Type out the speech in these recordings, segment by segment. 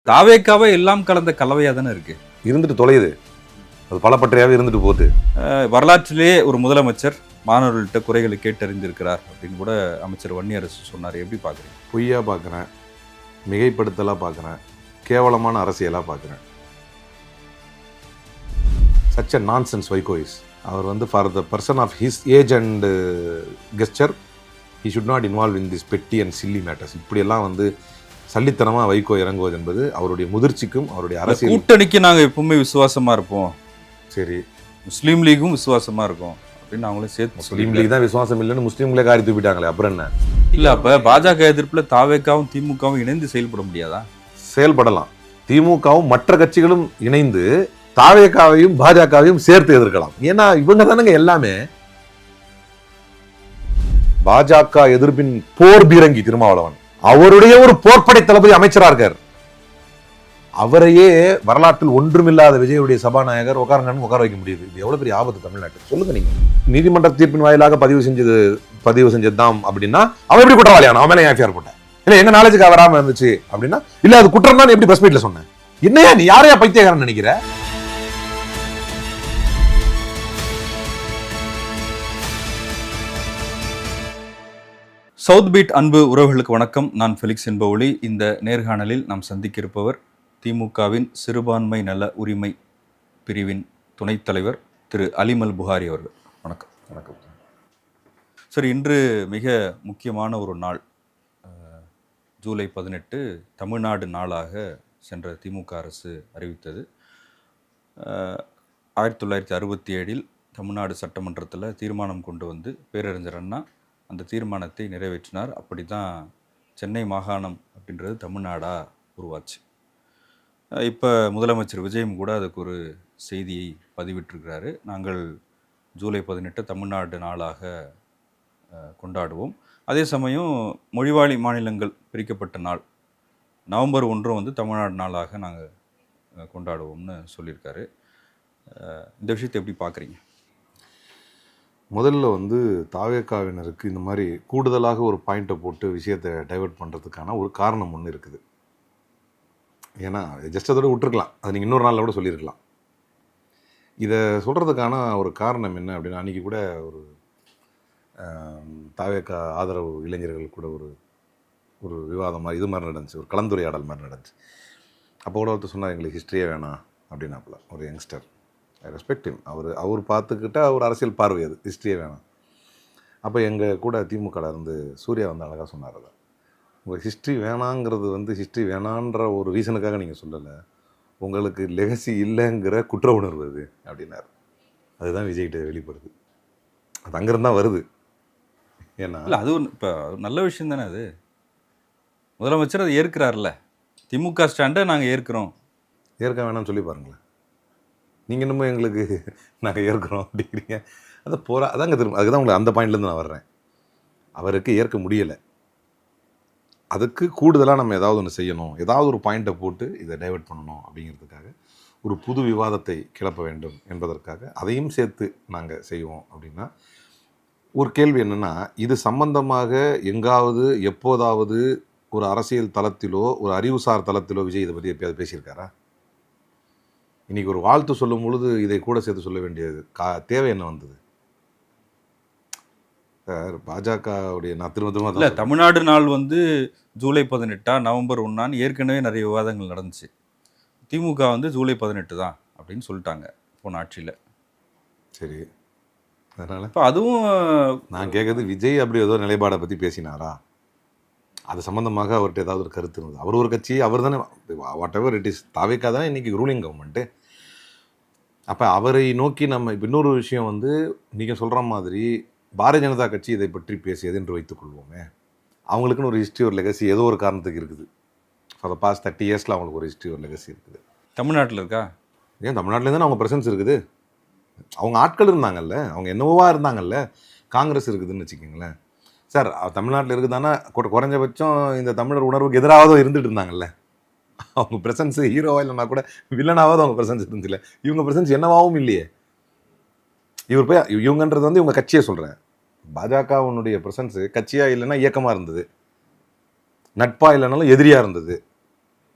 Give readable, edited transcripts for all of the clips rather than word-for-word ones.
தாவேக்காவே எல்லாம் கலந்த கலவையா தானே இருக்கு. இருந்துட்டு தொலையுது, அது பலப்பற்றையாவே இருந்துட்டு போகுது. வரலாற்றிலே ஒரு முதலமைச்சர் மாணவர்கள்ட்ட குறைகளை கேட்டறிந்திருக்கிறார் அப்படின்னு கூட அமைச்சர் வன்னியரசு சொன்னார். எப்படி பாக்குறீங்க? பொய்யா பார்க்குறேன், மிகைப்படுத்தலாக பார்க்குறேன், கேவலமான அரசியலாக பார்க்குறேன். Such a nonsense Vaiko is. அவர் வந்து for the person of his age and stature he should not involve in this petty and silly matters. இப்படியெல்லாம் வந்து சல்லித்தனமாக வைகோ இறங்குவது என்பது அவருடைய முதிர்ச்சிக்கும் அவருடைய அரசியல். கூட்டணிக்கு நாங்கள் எப்பவுமே விசுவாசமா இருப்போம், சரி முஸ்லீம் லீகும் விசுவாசமா இருக்கும் அப்படின்னு அவங்களே சேர்த்து. முஸ்லீம் லீக் தான் விசுவாசம் இல்லைன்னு முஸ்லீம்களே காரி தூப்பிட்டாங்களே, அப்புறம் என்ன? இல்லை, அப்போ பாஜக எதிர்ப்புல தாவேக்காவும் திமுகவும் இணைந்து செயல்பட முடியாதா? செயல்படலாம். திமுகவும் மற்ற கட்சிகளும் இணைந்து தாவேக்காவையும் பாஜகவையும் சேர்த்து எதிர்க்கலாம். ஏன்னா இவங்க தானுங்க எல்லாமே. பாஜக எதிர்ப்பின் போர் பீரங்கி திருமாவளவன் அவருடைய ஒரு போர்ப்படை தளபதி அமைச்சரா இருக்கார். அவரையே வரலாற்றில் ஒன்றுமில்லாத விஜயுடைய சபாநாயகர் உட்கார வைக்க முடியுது. இது எவ்வளவு பெரிய ஆபத்து தமிழ்நாட்டுக்கு சொல்லுங்க நீங்க. நீதிமன்ற தீர்ப்பின் வாயிலாக பதிவு செஞ்சதுதான் அப்படின்னா அவன் எப்படி குற்றவாளியான? அவன் மேலே எஃப்ஐஆர் போட்டேன் இல்ல, எங்க நாலேஜுக்கு வராம இருந்துச்சு அப்படின்னா இல்ல அது குற்றம் தான் எப்படி பிரஸ் மீட்ல சொன்னேன்? என்னையா நீ யாரையா பைத்தியக்காரன் நினைக்கிற? சவுத் பீட் அன்பு உறவுகளுக்கு வணக்கம். நான் ஃபெலிக்ஸ் என்பவொளி. இந்த நேர்காணலில் நாம் சந்திக்க இருப்பவர் திமுகவின் சிறுபான்மை நல உரிமை பிரிவின் துணைத் தலைவர் திரு அலிமல் புகாரி அவர்கள். வணக்கம். வணக்கம் சரி, இன்று மிக முக்கியமான ஒரு நாள். ஜூலை 18 தமிழ்நாடு நாளாக சென்ற திமுக அரசு அறிவித்தது. 1967 தமிழ்நாடு சட்டமன்றத்தில் தீர்மானம் கொண்டு வந்து பேரறிஞர் அண்ணா அந்த தீர்மானத்தை நிறைவேற்றினார். அப்படி தான் சென்னை மாகாணம் அப்படின்றது தமிழ்நாடாக உருவாச்சு. இப்போ முதலமைச்சர் விஜயும் கூட அதுக்கு ஒரு செய்தியை பதிவிட்டிருக்கிறாரு. நாங்கள் ஜூலை 18 தமிழ்நாடு நாளாக கொண்டாடுவோம். அதே சமயம் மொழிவாழி மாநிலங்கள் பிரிக்கப்பட்ட நாள் நவம்பர் 1 வந்து தமிழ்நாடு நாளாக நாங்கள் கொண்டாடுவோம்னு சொல்லியிருக்காரு. இந்த விஷயத்தை எப்படி பார்க்குறீங்க? முதல்ல வந்து தாவேக்காவினருக்கு இந்த மாதிரி கூடுதலாக ஒரு பாயிண்ட்டை போட்டு விஷயத்தை டைவெர்ட் பண்ணுறதுக்கான ஒரு காரணம் ஒன்று இருக்குது. ஏன்னா ஜஸ்ட் அதோட விட்டுருக்கலாம், அது நீங்கள் இன்னொரு நாளில் கூட சொல்லியிருக்கலாம். இதை சொல்கிறதுக்கான ஒரு காரணம் என்ன அப்படின்னா, அன்றைக்கி கூட ஒரு தாவேக்கா ஆதரவு இளைஞர்கள் கூட ஒரு விவாதம் மாதிரி இது மாதிரி நடந்துச்சு, ஒரு கலந்துரையாடல் மாதிரி நடந்துச்சு. அப்போ கூட ஒருத்தர் சொன்னார் எங்களுக்கு ஹிஸ்ட்ரியே வேணாம் அப்படின்னாப்புல, ஒரு யங்ஸ்டர். I respect him. அவர் பார்த்துக்கிட்ட ஒரு அரசியல் பார்வை, அது ஹிஸ்ட்ரியே வேணாம். அப்போ எங்கள் கூட திமுகவில் இருந்து சூர்யா வந்து அழகாக சொன்னார், அதை உங்களுக்கு ஹிஸ்ட்ரி வேணாங்கிறது வந்து ஹிஸ்ட்ரி வேணான்ற ஒரு ரீசனுக்காக நீங்கள் சொல்லலை, உங்களுக்கு லெகசி இல்லைங்கிற குற்ற உணர்வு அது அப்படின்னாரு. அதுதான் விஜய்கிட்ட வெளிப்படுது, அது அங்கேருந்து தான் வருது. ஏன்னா இல்லை, அது இப்போ நல்ல விஷயம் தானே. அது முதலமைச்சர் அதை ஏற்கிறார்ல, திமுக ஸ்டாண்டை நாங்கள் ஏற்கிறோம். ஏற்க வேணாம்னு சொல்லி பாருங்களேன். நீங்கள் இன்னமும் எங்களுக்கு நாங்கள் ஏற்கிறோம் அப்படிங்கிறீங்க. அதை அதாங்க திரும்ப அதுக்கு தான் உங்களுக்கு அந்த பாயிண்ட்லேருந்து நான் வர்றேன். அவருக்கு ஏற்க முடியலை, அதுக்கு கூடுதலாக நம்ம ஏதாவது ஒன்று செய்யணும், ஏதாவது ஒரு பாயிண்ட்டை போட்டு இதை டைவெர்ட் பண்ணணும் அப்படிங்கிறதுக்காக ஒரு புது விவாதத்தை கிளப்ப வேண்டும் என்பதற்காக அதையும் சேர்த்து நாங்கள் செய்வோம். அப்படின்னா ஒரு கேள்வி என்னென்னா, இது சம்பந்தமாக எங்காவது எப்போதாவது ஒரு அரசியல் தளத்திலோ ஒரு அறிவுசார் தளத்திலோ விஜய் இதை பற்றி எப்பயாவது பேசியிருக்காரா? இன்றைக்கி ஒரு வாழ்த்து சொல்லும் பொழுது இதை கூட சேர்த்து சொல்ல வேண்டியது தேவை என்ன வந்தது? சார் பாஜகவுடைய நான் திரும்ப இல்லை, தமிழ்நாடு நாள் வந்து ஜூலை 18 நவம்பர் 1 ஏற்கனவே நிறைய விவாதங்கள் நடந்துச்சு. திமுக வந்து ஜூலை 18 தான் அப்படின்னு சொல்லிட்டாங்க போன ஆட்சியில். சரி, அதனால் இப்போ அதுவும் நான் கேட்குறது, விஜய் அப்படி ஏதோ நிலைப்பாடை பற்றி பேசினாரா? அது சம்மந்தமாக அவர்கிட்ட ஏதாவது ஒரு கருத்து இருந்தது? அவர் ஒரு கட்சி, அவர் தானே வாட் எவர் இட் இஸ், தாவேக்கா தான் இன்றைக்கி ரூலிங் கவர்மெண்ட்டு. அப்போ அவரை நோக்கி நம்ம இப்போ இன்னொரு விஷயம் வந்து நீங்கள் சொல்கிற மாதிரி பாரதிய ஜனதா கட்சி இதை பற்றி பேசியது என்று வைத்துக்கொள்வோமே, அவங்களுக்குன்னு ஒரு ஹிஸ்ட்ரி, ஒரு லெகசி ஏதோ ஒரு காரணத்துக்கு இருக்குது. ஃபார் த பாஸ்ட் 30 இயர்ஸில் அவங்களுக்கு ஒரு ஹிஸ்ட்ரி, ஒரு லெகசி இருக்குது. தமிழ்நாட்டில் இருக்கா? ஏன் தமிழ்நாட்டிலேருந்து அவங்க ப்ரெசன்ஸ் இருக்குது, அவங்க ஆட்கள் இருந்தாங்கல்ல, அவங்க என்னவோவா இருந்தாங்கல்ல. காங்கிரஸ் இருக்குதுன்னு வச்சுக்கோங்களேன் சார், தமிழ்நாட்டில் இருக்குதானா குறைஞ்சபட்சம் இந்த தமிழர் உணர்வுக்கு எதிராக இருந்துகிட்டு இருந்தாங்கல்ல. அவங்க ப்ரெசன்ஸ் ஹீரோவா இல்லைனா கூட வில்லனாவது அவங்க ப்ரெசன்ஸ் இருந்துச்சுல்ல. இவங்க ப்ரெசன்ஸ் என்னவாகவும் இல்லையே. இவர் போய் இவங்கன்றது வந்து இவங்க கட்சியை சொல்கிறேன். பாஜகவுடைய ப்ரெசன்ஸு கட்சியாக இல்லைன்னா இயக்கமாக இருந்தது, நட்பா இல்லைனாலும் எதிரியாக இருந்தது.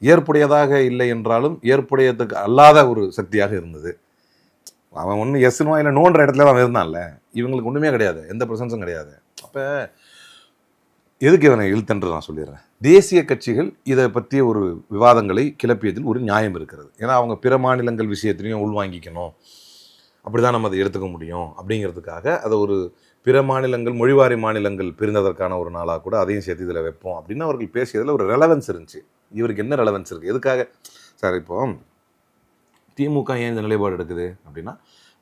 ஏற்புடையதாக இல்லை என்றாலும் ஏற்புடையதுக்கு அல்லாத ஒரு சக்தியாக இருந்தது. அவன் ஒன்று எஸ்னுவா இல்லை நோன்ற இடத்துல அவன் இருந்தான்ல. இவங்களுக்கு ஒன்றுமே கிடையாது, எந்த பிரசன்ஸும் கிடையாது. அப்போ எதுக்கு இவனை இழுத்தன்று நான் சொல்லிடுறேன். தேசிய கட்சிகள் இதை பற்றிய ஒரு விவாதங்களை கிளப்பியதில் ஒரு நியாயம் இருக்கிறது. ஏன்னா அவங்க பிற மாநிலங்கள் விஷயத்திலையும் உள்வாங்கிக்கணும், அப்படி தான் நம்ம அதை எடுத்துக்க முடியும் அப்படிங்கிறதுக்காக அதை ஒரு பிற மாநிலங்கள் மொழிவாரி மாநிலங்கள் பிரிந்ததற்கான ஒரு நாளாக கூட அதையும் சேர்த்து இதில் வைப்போம் அப்படின்னு அவர்கள் பேசியதில் ஒரு ரெலவன்ஸ் இருந்துச்சு. இவருக்கு என்ன ரெலவன்ஸ் இருக்குது, எதுக்காக சார் இப்போ திமுக ஏன் இந்த நிலைப்பாடு எடுக்குது அப்படின்னா,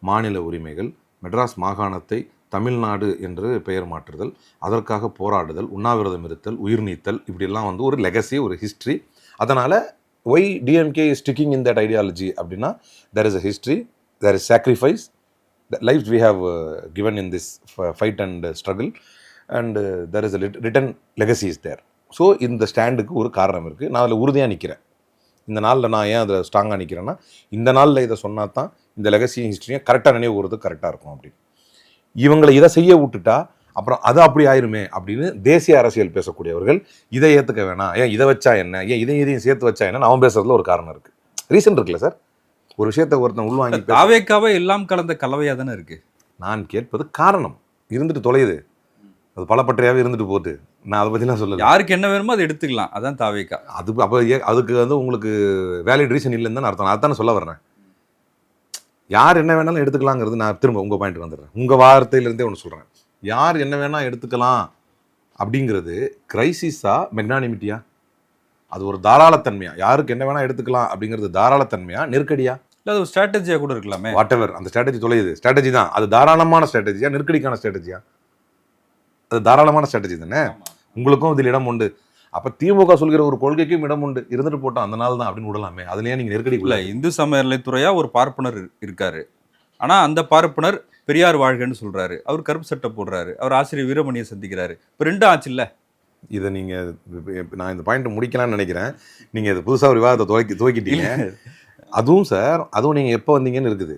மாநில உரிமைகள், மெட்ராஸ் மாகாணத்தை தமிழ்நாடு என்று பெயர் மாற்றுதல், அதற்காக போராடுதல், உண்ணாவிரதம் இருத்தல், உயிர் நீத்தல், இப்படிலாம் வந்து ஒரு லெகசி, ஒரு ஹிஸ்ட்ரி. அதனால் why DMK is sticking in that ideology அப்படின்னா, there is a history, there is sacrifice, the lives we have given in this fight and struggle, and there is a written legacy is there. So இந்த ஸ்டாண்டுக்கு ஒரு காரணம் இருக்குது. நான் அதில் உறுதியாக நிற்கிறேன். இந்த நாளில் நான் ஏன் அதில் ஸ்ட்ராங்காக நிற்கிறேன்னா, இந்த நாளில் இதை சொன்னால் தான் இந்த லெகசியும் ஹிஸ்ட்ரியும் கரெக்டாக நினைவு கூறுறது கரெக்டாக இருக்கும் அப்படின்னு. இவங்களை இதை செய்ய விட்டுட்டா அப்புறம் அது அப்படி ஆயிருமே அப்படின்னு தேசிய அரசியல் பேசக்கூடியவர்கள் இதை ஏற்றுக்க வேணாம், ஏன் இதை வச்சா என்ன, ஏன் இதையும் சேர்த்து வச்சா என்ன, அவன் பேசுறதுல ஒரு காரணம் இருக்குது, ரீசன் இருக்குல்ல சார். ஒரு விஷயத்தை ஒருத்தன் உள்வாங்கி தாவேக்காவே எல்லாம் கலந்த கலவையாக தானே இருக்கு. நான் கேட்பது காரணம் இருந்துட்டு தொலையுது, அது பலப்பற்றையாகவே இருந்துட்டு போகுது. நான் அதை பற்றிலாம் சொல்லலை. யாருக்கு என்ன வேணுமோ அதை எடுத்துக்கலாம், அதான் தாவேக்கா. அது அப்போ அதுக்கு வந்து உங்களுக்கு வேலிட் ரீசன் இல்லைன்னு தான் அர்த்தம். அதான் சொல்ல வர்றேன். யார் என்ன வேணாலும் எடுத்துக்கலாங்கிறது, நான் திரும்ப உங்கள் பாயிண்ட் வந்துடுறேன். உங்கள் வார்த்தையிலேருந்தே ஒன்று சொல்கிறேன். யார் என்ன வேணால் எடுத்துக்கலாம் அப்படிங்கிறது கிரைசிஸா மெக்னானிமிட்டியா? அது ஒரு தாராளத்தன்மையா? யாருக்கு என்ன வேணால் எடுத்துக்கலாம் அப்படிங்கிறது தாராளத்தன்மையா நெருக்கடியா? இல்லை அது ஒரு ஸ்ட்ராட்டஜியாக கூட இருக்கலாமே. வாட் எவர், அந்த ஸ்ட்ராட்டஜி தொலையுது. ஸ்ட்ராட்டஜி தான் அது. தாராளமான ஸ்ட்ராட்டஜியா நெருக்கடிக்கான ஸ்ட்ராட்டஜியா? அது தாராளமான ஸ்ட்ராட்டஜி தானே. உங்களுக்கும் இதில் இடம் உண்டு. அப்போ திமுக சொல்கிற ஒரு கொள்கைக்கும் இடம் உண்டு, இருந்துட்டு போட்டோம் அந்த நாள் தான் அப்படின்னு விடலாமே. அதுலேயே நீங்கள் நெருக்கடி இல்லை. இந்து சமயத்துறையாக ஒரு பார்ப்பனர் இருக்காரு. ஆனால் அந்த பார்ப்பனர் பெரியார் வாழ்கன்னு சொல்கிறாரு, அவர் கருப்பு சட்டை போடுறாரு, அவர் ஆசிரியர் வீரமணியை சந்திக்கிறாரு. இப்போ ரெண்டும் ஆச்சு இல்லை. இதை நீங்கள் நான் இந்த பாயிண்ட்டை முடிக்கலாம்னு நினைக்கிறேன். நீங்கள் இது புதுசாக ஒரு விவாதத்தை துவக்கிட்டீங்க. அதுவும் சார், அதுவும் நீங்கள் எப்போ வந்தீங்கன்னு இருக்குது.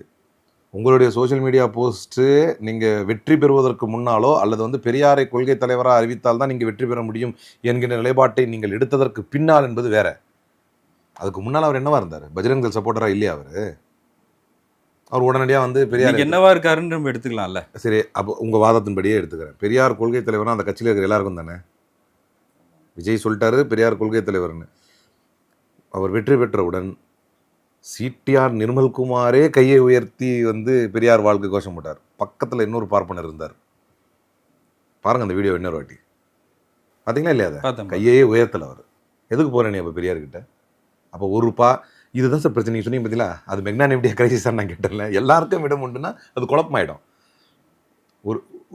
உங்களுடைய சோஷியல் மீடியா போஸ்ட்டு நீங்கள் வெற்றி பெறுவதற்கு முன்னாலோ அல்லது வந்து பெரியாரை கொள்கை தலைவராக அறிவித்தால் தான் நீங்கள் வெற்றி பெற முடியும் என்கிற நிலைப்பாட்டை நீங்கள் எடுத்ததற்கு பின்னால் என்பது வேற. அதுக்கு முன்னால் அவர் என்னவா இருந்தார்? பஜ்ரங் தள் சப்போர்ட்டராக இல்லையா அவர் உடனடியாக வந்து பெரியார் என்னவா இருக்காருன்னு நம்ம எடுத்துக்கலாம்ல. சரி, அப்போ உங்கள் வாதத்தின்படியே எடுத்துக்கிறேன். பெரியார் கொள்கை தலைவராக அந்த கட்சியில் இருக்கிற எல்லாருக்கும் தானே. விஜய் சொல்லிட்டாரு பெரியார் கொள்கை தலைவர்னு. அவர் வெற்றி பெற்றவுடன் சிடிஆர் நிர்மல்குமாரே கையை உயர்த்தி வந்து பெரியார் வாழ்க்கை கோஷம் போட்டார். பக்கத்தில் இன்னொரு பார்ப்பனர் இருந்தார். பாருங்க அந்த வீடியோ இன்னொரு வாட்டி பார்த்தீங்களா இல்லையா? அதை கையையே உயர்த்தலை அவர். எதுக்கு போகிறேன் நீ அப்போ பெரியார்கிட்ட? அப்போ இதுதான் சார் பிரச்சனை. நீங்கள் சொன்னீங்க பார்த்தீங்களா, அது மெக்னானிமிட்டியா கிரைசிஸ் தான் நான் கேட்டேன்ல. எல்லாருக்கும் இடம் உண்டுன்னா அது குழப்பமாயிடும்.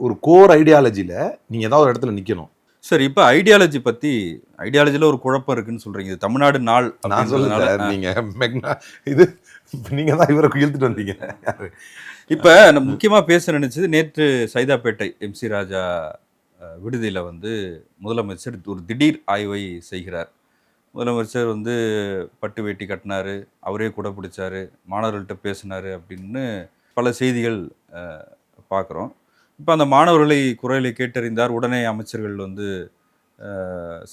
ஒரு கோர் ஐடியாலஜியில் நீங்கள் ஏதாவது ஒரு இடத்துல நிற்கணும். சரி, இப்போ ஐடியாலஜியில் ஒரு குழப்பம் இருக்குன்னு சொல்கிறீங்க. இது தமிழ்நாடு நாள் நான் சொல்லுங்க. நீங்கள் தான் இவரை இழுத்துட்டு வந்தீங்க. இப்போ நம்ம முக்கியமாக பேச நினைச்சது, நேற்று சைதாப்பேட்டை எம்சி ராஜா விடுதியில் வந்து முதலமைச்சர் ஒரு திடீர் ஆய்வை செய்கிறார். முதலமைச்சர் வந்து பட்டு வேட்டி கட்டினார், அவரே கூட பிடிச்சாரு, மாணவர்கள்ட்ட பேசினார் அப்படின்னு பல செய்திகள் பார்க்குறோம். இப்போ அந்த மாணவர்களை குரலை கேட்டறிந்தார். உடனே அமைச்சர்கள் வந்து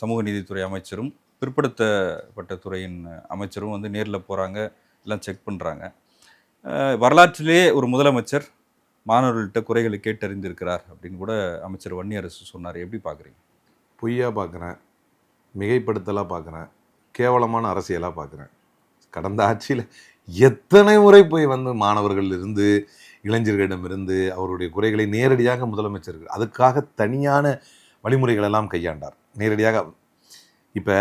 சமூக நீதித்துறை அமைச்சரும் பிற்படுத்தப்பட்ட துறையின் அமைச்சரும் வந்து நேரில் போகிறாங்க, எல்லாம் செக் பண்ணுறாங்க. வரலாற்றிலே ஒரு முதலமைச்சர் மாணவர்கள்ட்ட குறைகளை கேட்டறிந்திருக்கிறார் அப்படின்னு கூட அமைச்சர் வன்னியரசு சொன்னார். எப்படி பார்க்குறீங்க? பொய்யா பார்க்குறேன், மிகைப்படுத்தலாக பார்க்குறேன், கேவலமான அரசியலாக பார்க்குறேன். கடந்த ஆட்சியில் எத்தனை முறை போய் வந்து மாணவர்களிலிருந்து இளைஞர்களிடமிருந்து அவருடைய குறைகளை நேரடியாக முதலமைச்சர்கள் அதுக்காக தனியான வழிமுறைகள் எல்லாம் கையாண்டார் நேரடியாக. இப்போ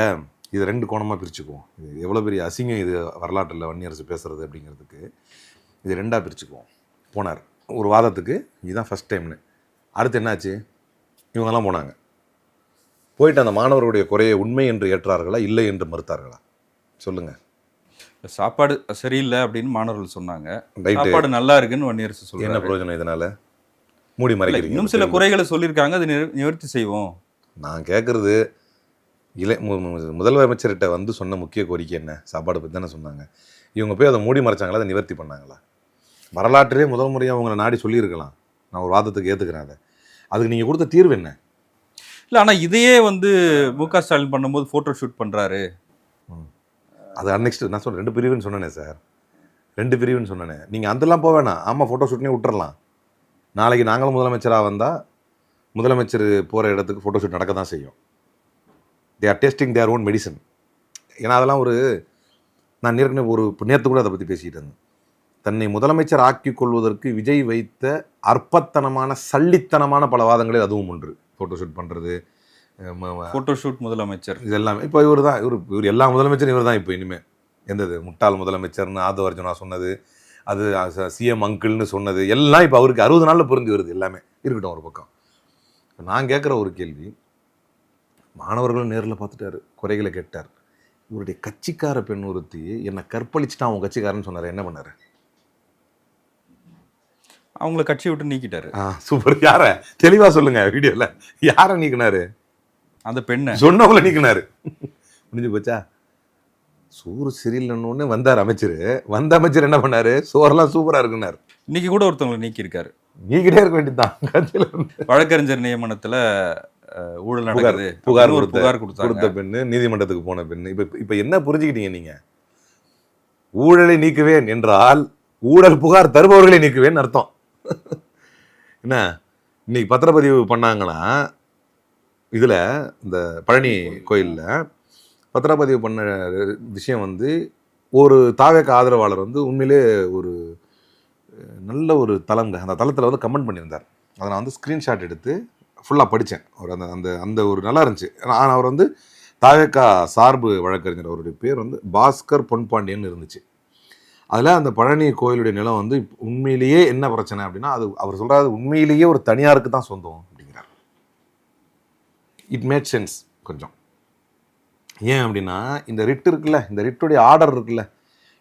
இது ரெண்டு கோணமாக பிரிச்சுக்குவோம். இது எவ்வளோ பெரிய அசிங்கம் இது வரலாற்றில் வன்னியரசு பேசுகிறது அப்படிங்கிறதுக்கு இது ரெண்டாக பிரிச்சுக்குவோம். போனார் ஒரு வாதத்துக்கு, இதுதான் ஃபஸ்ட் டைம்னு. அடுத்து என்னாச்சு? இவங்கெல்லாம் போனாங்க. போயிட்டு அந்த மாணவர்களுடைய குறையை உண்மை என்று ஏற்றார்களா இல்லை என்று மறுத்தார்களா? சொல்லுங்கள். சாப்பாடு சரியில்லை அப்படின்னு மாணவர்கள் சொன்னாங்க. சாப்பாடு நல்லா இருக்குன்னு வன்னியரசு சொல்றாரு. என்ன பிரயோஜனம் இதனால? மூடி மறைக்கிறீங்க. இன்னும் சில குறைகளை சொல்லியிருக்காங்க, அது நிவர்த்தி செய்வோம். நான் கேட்குறது முதலமைச்சர்கிட்ட வந்து சொன்ன முக்கிய கோரிக்கை என்ன? சாப்பாடு பற்றி தானே சொன்னாங்க. இவங்க போய் அதை மூடி மறைச்சாங்களா, அதை நிவர்த்தி பண்ணாங்களா? வரலாற்றிலே முதல் முறையாக அவங்கள நாடி சொல்லியிருக்கலாம். நான் ஒரு வாதத்துக்கு ஏற்றுக்கிறேன். அதுக்கு நீங்கள் கொடுத்த தீர்வு என்ன? இல்லை, ஆனால் இதையே வந்து மு க ஸ்டாலின் பண்ணும்போது ஃபோட்டோ ஷூட் பண்ணுறாரு அது அன்நெக்ஸ்ட் நான் சொல்கிறேன் 2 பிரிவுன்னு சொன்னேனே சார், 2 பிரிவுன்னு சொன்னேனே. நீங்கள் அதெல்லாம் போக வேணாம், ஆமாம் ஃபோட்டோ ஷூட்னே விட்டுறலாம். நாளைக்கு நாங்களும் முதலமைச்சராக வந்தால் முதலமைச்சர் போகிற இடத்துக்கு ஃபோட்டோ ஷூட் நடக்க தான் செய்யும். They are testing their own medicine. ஏன்னா அதெல்லாம் நான் ஏற்கனவே நேற்று கூட அதை பற்றி பேசிக்கிட்டு இருந்தேன். தன்னை முதலமைச்சர் ஆக்கிக் கொள்வதற்கு விஜய் வைத்த அற்பத்தனமான சல்லித்தனமான பல வாதங்களில் அதுவும் ஒன்று. ஃபோட்டோ ஷூட் பண்ணுறது, ஃபோட்டோ ஷூட் முதலமைச்சர், இது எல்லாமே. இப்போ இவர் எல்லா முதலமைச்சரும் இவர் தான். இப்போ இனிமேல் எந்தது முட்டாள் முதலமைச்சர்னு ஆதவ அர்ஜுனா சொன்னது, அது சிஎம் அங்கிள்னு சொன்னது எல்லாம் இப்போ அவருக்கு 60 நாளில் புரிஞ்சு வருது. எல்லாமே இருக்கட்டும் ஒரு பக்கம். நான் கேட்குற ஒரு கேள்வி, மாணவர்களும் நேரில் பார்த்துட்டாரு, குறைகளை கேட்டார். இவருடைய கட்சிக்கார பெண் ஒருத்தி என்னை கற்பழிச்சுட்டு அவன் கட்சிக்காரன்னு சொன்னார், என்ன பண்ணார்? அவங்கள கட்சி விட்டு நீக்கிட்டாரு. சூப்பர். யார தெளிவா சொல்லுங்க வீடியோல, யாரை நீக்கினாரு? அந்த பெண்ணை சொன்னவங்கள நீக்கினாரு. முடிஞ்சு போச்சா? சோறு சரியில்லைன்னு வந்தார் அமைச்சர். வந்த அமைச்சர் என்ன பண்ணாரு? சோறெல்லாம் சூப்பரா இருக்குன்னாரு. இன்னைக்கு கூட ஒருத்தவங்களை நீக்கி இருக்காரு. நீக்கிட்டே இருக்க வேண்டியதுதான். கட்சியில வழக்கறிஞர் நியமனத்துல ஊழல் நடக்குது புகார் கொடுத்த பெண்ணு நீதிமன்றத்துக்கு போன பெண்ணு. இப்ப என்ன புரிஞ்சுக்கிட்டீங்க நீங்க? ஊழலை நீக்குவேன் என்றால் ஊழல் புகார் தருபவர்களை நீக்குவேன் அர்த்தம். என்ன இன்னைக்கு பத்திரப்பதிவு பண்ணாங்கன்னா இதில் இந்த பழனி கோயிலில் பத்திரப்பதிவு பண்ண விஷயம் ஒரு தாவேக ஆதரவாளர் உண்மையிலே ஒரு நல்ல ஒரு தளங்க. அந்த தளத்தில் கமெண்ட் பண்ணியிருந்தார். அதை நான் ஸ்க்ரீன்ஷாட் எடுத்து ஃபுல்லாக படித்தேன். அவர் அந்த அந்த ஒரு நல்லா இருந்துச்சு. ஆனால் அவர் தாவேகா சார்பு வழக்கறிஞர், அவருடைய பேர் பாஸ்கர் பொன்பாண்டியன் இருந்துச்சு. அதில் அந்த பழனி கோயிலுடைய நிலம் உண்மையிலேயே என்ன பிரச்சனை அப்படின்னா, அது அவர் சொல்கிறாரு உண்மையிலேயே ஒரு தனியாருக்கு தான் சொந்தம் அப்படிங்கிறார். இட் மேட் சென்ஸ் கொஞ்சம். ஏன் அப்படின்னா, இந்த ரிட் இருக்குல்ல, இந்த ரிட்டுடைய ஆர்டர் இருக்குல்ல,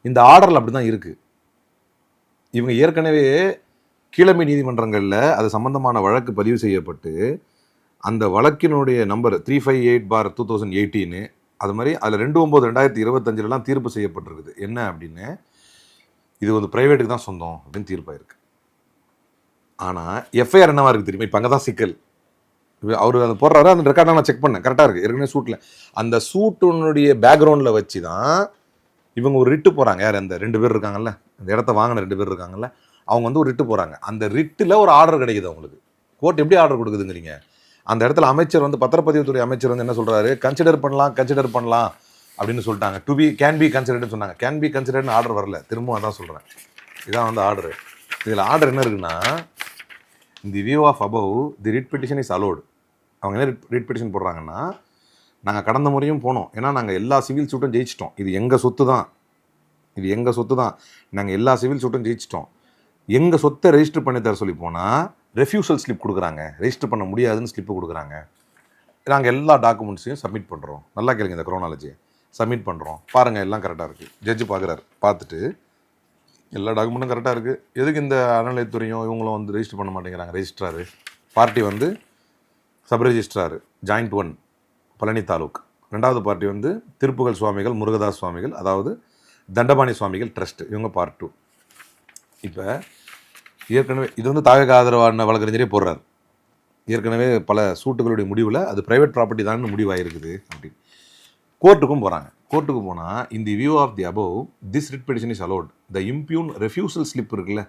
இந்த ஆர்டரில் அப்படி தான் இருக்குது. இவங்க ஏற்கனவே கீழமை நீதிமன்றங்களில் அது சம்பந்தமான வழக்கு பதிவு செய்யப்பட்டு அந்த வழக்கினுடைய நம்பர் 358/2018 அது மாதிரி அதில் 29/2025 தீர்ப்பு செய்யப்பட்டிருக்குது. என்ன அப்படின்னு, இது ப்ரைவேட்டுக்கு தான் சொந்தம் அப்படின்னு தீர்ப்பாயிருக்கு. ஆனால் எஃப்ஐஆர் என்னவா இருக்குது தெரியுமா? இப்போ அங்கே தான் சிக்கல். அவர் அதை போடுறாரு, அந்த ரெக்கார்டை நான் செக் பண்ணேன், கரெக்டாக இருக்குது. ஏற்கனவே சூட்டில் அந்த சூட்டுனுடைய பேக்ரவுண்டில் வச்சு தான் இவங்க ஒரு ரிட்டு போகிறாங்க. யார்? அந்த 2 பேர் இருக்காங்கல்ல, அந்த இடத்த வாங்கின 2 பேர் இருக்காங்கல்ல, அவங்க ஒரு ரிட்டு போகிறாங்க. அந்த ரிட்டில் ஒரு ஆர்டர் கிடைக்குது அவங்களுக்கு. கோர்ட் எப்படி ஆர்டர் கொடுக்குதுங்கிறீங்க? அந்த இடத்துல அமைச்சர் பத்திரப்பதிவுத்துறை அமைச்சர் என்ன சொல்கிறாரு? கன்சிடர் பண்ணலாம் அப்படின்னு சொல்லிட்டாங்க. கேன் பி கன்சிடர்னு சொன்னாங்க. கேன் பி கன்சிடர்னு ஆர்டர் வரல. திரும்பவும் அதான் சொல்கிறேன், இதான் ஆர்டர். இதில் ஆர்டர் என்ன இருக்குன்னா, the view of above the writ petition is allowed. அவங்க என்ன ரிட் பெட்டிஷன் போடுறாங்கன்னா, நாங்கள் கடந்த முறையும் போனோம், ஏன்னா நாங்கள் எல்லா சிவில் சூட்டும் ஜெயிச்சிட்டோம், இது எங்கள் சொத்து தான், நாங்கள் எல்லா சிவில் சூட்டும் ஜெயிச்சிட்டோம், எங்கள் சொத்தை ரெஜிஸ்டர் பண்ணி தர சொல்லி போனால் ரெஃப்யூசல் ஸ்லிப் கொடுக்குறாங்க, ரெஜிஸ்டர் பண்ண முடியாதுன்னு ஸ்லிப்பு கொடுக்குறாங்க. நாங்கள் எல்லா டாக்குமெண்ட்ஸையும் சப்மிட் பண்ணுறோம். நல்லா கேளுங்க, இந்த குரோனாலஜியை சப்மிட் பண்ணுறோம், பாருங்கள் எல்லாம் கரெக்டாக இருக்குது. ஜட்ஜு பார்க்குறாரு, பார்த்துட்டு எல்லா டாக்குமெண்ட்டும் கரெக்டாக இருக்குது, எதுக்கு இந்த அறநிலையத்துறையும் இவங்களும் ரெஜிஸ்டர் பண்ண மாட்டேங்கிறாங்க? Registrar party sub registrar joint 1 Palani taluk, 2வது பார்ட்டி திருப்புகழ் சுவாமிகள் முருகதாஸ் சுவாமிகள், அதாவது தண்டபாணி சுவாமிகள் ட்ரஸ்ட், இவங்க பார்ட் 2. இப்போ ஏற்கனவே இது தாவேக ஆதரவான வழக்கறிஞரே போடுறாரு. ஏற்கனவே பல சூட்டுகளுடைய முடிவில் அது ப்ரைவேட் ப்ராப்பர்ட்டி தான் முடிவாயிருக்குது அப்படின்னு. கோர்ட்டுக்கும் போகிறாங்க. கோர்ட்டுக்கு போனால் in the view of the above this writ petition is allowed. The impugned refusal slip இருக்குல்ல,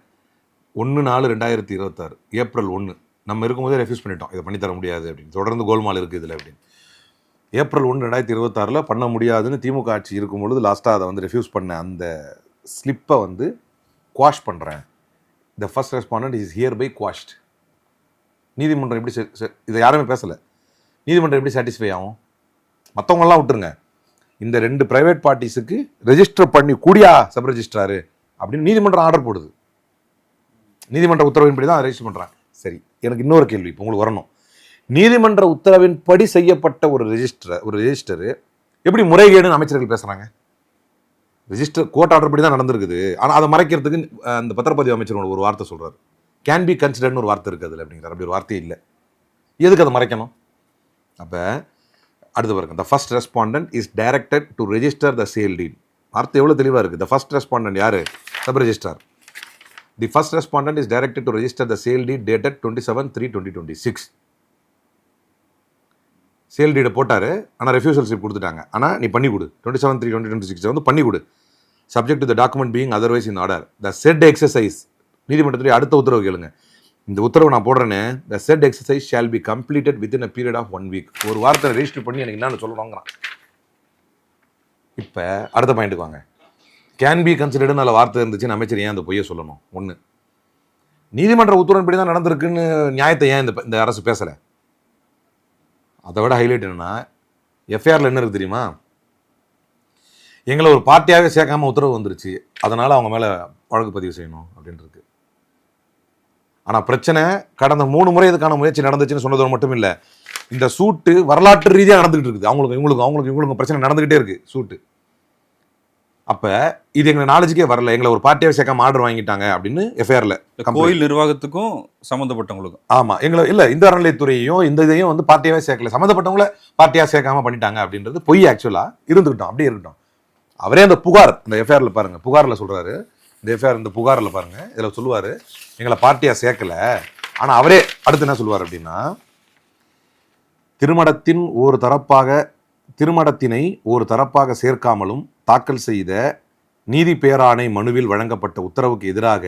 1/4/2026 ஏப்ரல் 1 நம்ம இருக்கும்போதே ரெஃப்யூஸ் பண்ணிட்டோம், இதை பண்ணித்தர முடியாது அப்படின்னு. தொடர்ந்து கோல்மால் இருக்குது இதில் அப்படின்னு. ஏப்ரல் 1 2026 பண்ண முடியாதுன்னு திமுக ஆட்சி இருக்கும்பொழுது லாஸ்ட்டாக அதை ரெஃப்யூஸ் பண்ண அந்த ஸ்லிப்பை குவாஷ் பண்ணுறேன். The first respondent is hereby quashed. நீதிமன்றம் எப்படி இதை யாருமே பேசலை. நீதிமன்றம் எப்படி சாட்டிஸ்ஃபை ஆகும்? மற்றவங்களாம் விட்டுருங்க, இந்த 2 ப்ரைவேட் பார்ட்டிஸுக்கு ரெஜிஸ்டர் பண்ணி கூடியா சப் ரெஜிஸ்ட்ராரு அப்படின்னு நீதிமன்றம் ஆர்டர் போடுது. நீதிமன்ற உத்தரவின்படி தான் ரெஜிஸ்டர் பண்ணுறாங்க. சரி, எனக்கு இன்னொரு கேள்வி இப்போ உங்களுக்கு வரணும். நீதிமன்ற உத்தரவின்படி செய்யப்பட்ட ஒரு ரெஜிஸ்டரு எப்படி முறைகேடுன்னு அமைச்சர்கள் பேசுகிறாங்க? ரெஜிஸ்டர் கோர்ட் ஆர்டர் படி தான் நடந்திருக்குது. ஆனால் அதை மறைக்கிறதுக்கு அந்த பத்திரப்பதிவு அமைச்சரோட ஒரு வார்த்தை சொல்கிறார், கேன் பி கன்சிடர்னு ஒரு வார்த்தை இருக்குது அதில் அப்படிங்கிறார். அப்படி ஒரு வார்த்தையே இல்லை, எதுக்கு அதை மறைக்கணும்? அப்போ அடுத்து பாருங்க, the first respondent is directed to register the sale deed. வார்த்தை எவ்வளோ தெளிவாக இருக்குது. த ஃபர்ஸ்ட் ரெஸ்பாண்டன்ட் யார்? Sub registrar. The first respondent is directed to register the sale deed dated 27/3/2026. Sale டீடை போட்டார், ஆனால் ரெஃப்யூசல் ஸ்லிப் கொடுத்துட்டாங்க. ஆனால் நீ பண்ணி கொடு 27/3/2026 வந்து பண்ணி கொடு, subject to the document being otherwise in order the said exercise. நீதிமன்றத்துலேயே அடுத்த உத்தரவு கேளுங்க. இந்த உத்தரவு நான் போடுறேன்னு, the said exercise shall be completed within a period of 1 week. ஒரு வாரத்தை ரெஜிஸ்டர் பண்ணி எனக்கு என்னன்னு சொல்லணுங்கிறான். இப்போ அடுத்த பாயிண்ட்டுக்கு வாங்க. கேன் பி கன்சிடர்டுன்னு அதில் வார்த்தை இருந்துச்சுன்னு அமைச்சர் ஏன் அந்த பொய்யை சொல்லணும்? ஒன்று, நீதிமன்ற உத்தரவின்படி தான் நடந்திருக்குன்னு நியாயத்தை ஏன் இந்த அரசு பேசலை? அதை விட ஹைலைட் என்னன்னா, எஃப்ஐஆரில் என்ன இருக்குது தெரியுமா? எங்களை ஒரு பார்ட்டியாகவே சேர்க்காம உத்தரவு வந்துருச்சு, அதனால் அவங்க மேலே வழக்கு பதிவு செய்யணும் அப்படின்றது. ஆனால் பிரச்சனை கடந்த 3 முறை இதுக்கான முயற்சி நடந்துச்சுன்னு சொன்னதோடு மட்டும் இல்லை, இந்த சூட்டு வரலாற்று ரீதியாக நடந்துகிட்டு இருக்குது. இவங்களுக்கும் பிரச்சனை நடந்துகிட்டே இருக்கு சூட்டு. அப்போ இது எங்களை நாலேஜுக்கே வரல, எங்களை ஒரு பார்ட்டியாகவே சேர்க்காம ஆர்டர் வாங்கிட்டாங்க அப்படின்னு எஃப்ஐஆரில் கோயில் நிர்வாகத்துக்கும் சம்மந்தப்பட்டவங்களுக்கும். ஆமாம், எங்களை இல்லை இந்த அறநிலையத்துறையையும் இந்த இதையும் வந்து பார்ட்டியாகவே சேர்க்கல, சம்மந்தப்பட்டவங்கள பார்ட்டியாக சேர்க்காம பண்ணிட்டாங்க அப்படின்றது பொய். ஆக்சுவலாக இருந்துக்கிட்டோம், அப்படியே இருக்கட்டும். அவரே அந்த புகார், அந்த எஃப்ஐஆரில் பாருங்க, புகாரில் சொல்கிறாரு, இந்த எஃப்ஐஆர் இந்த புகாரில் பாருங்க, இதில் சொல்லுவார் எங்களை பார்ட்டியாக சேர்க்கல. ஆனால் அவரே அடுத்து என்ன சொல்லுவார் அப்படின்னா, திருமணத்தினை ஒரு தரப்பாக சேர்க்காமலும் தாக்கல் செய்த நீதி பேராணை மனுவில் வழங்கப்பட்ட உத்தரவுக்கு எதிராக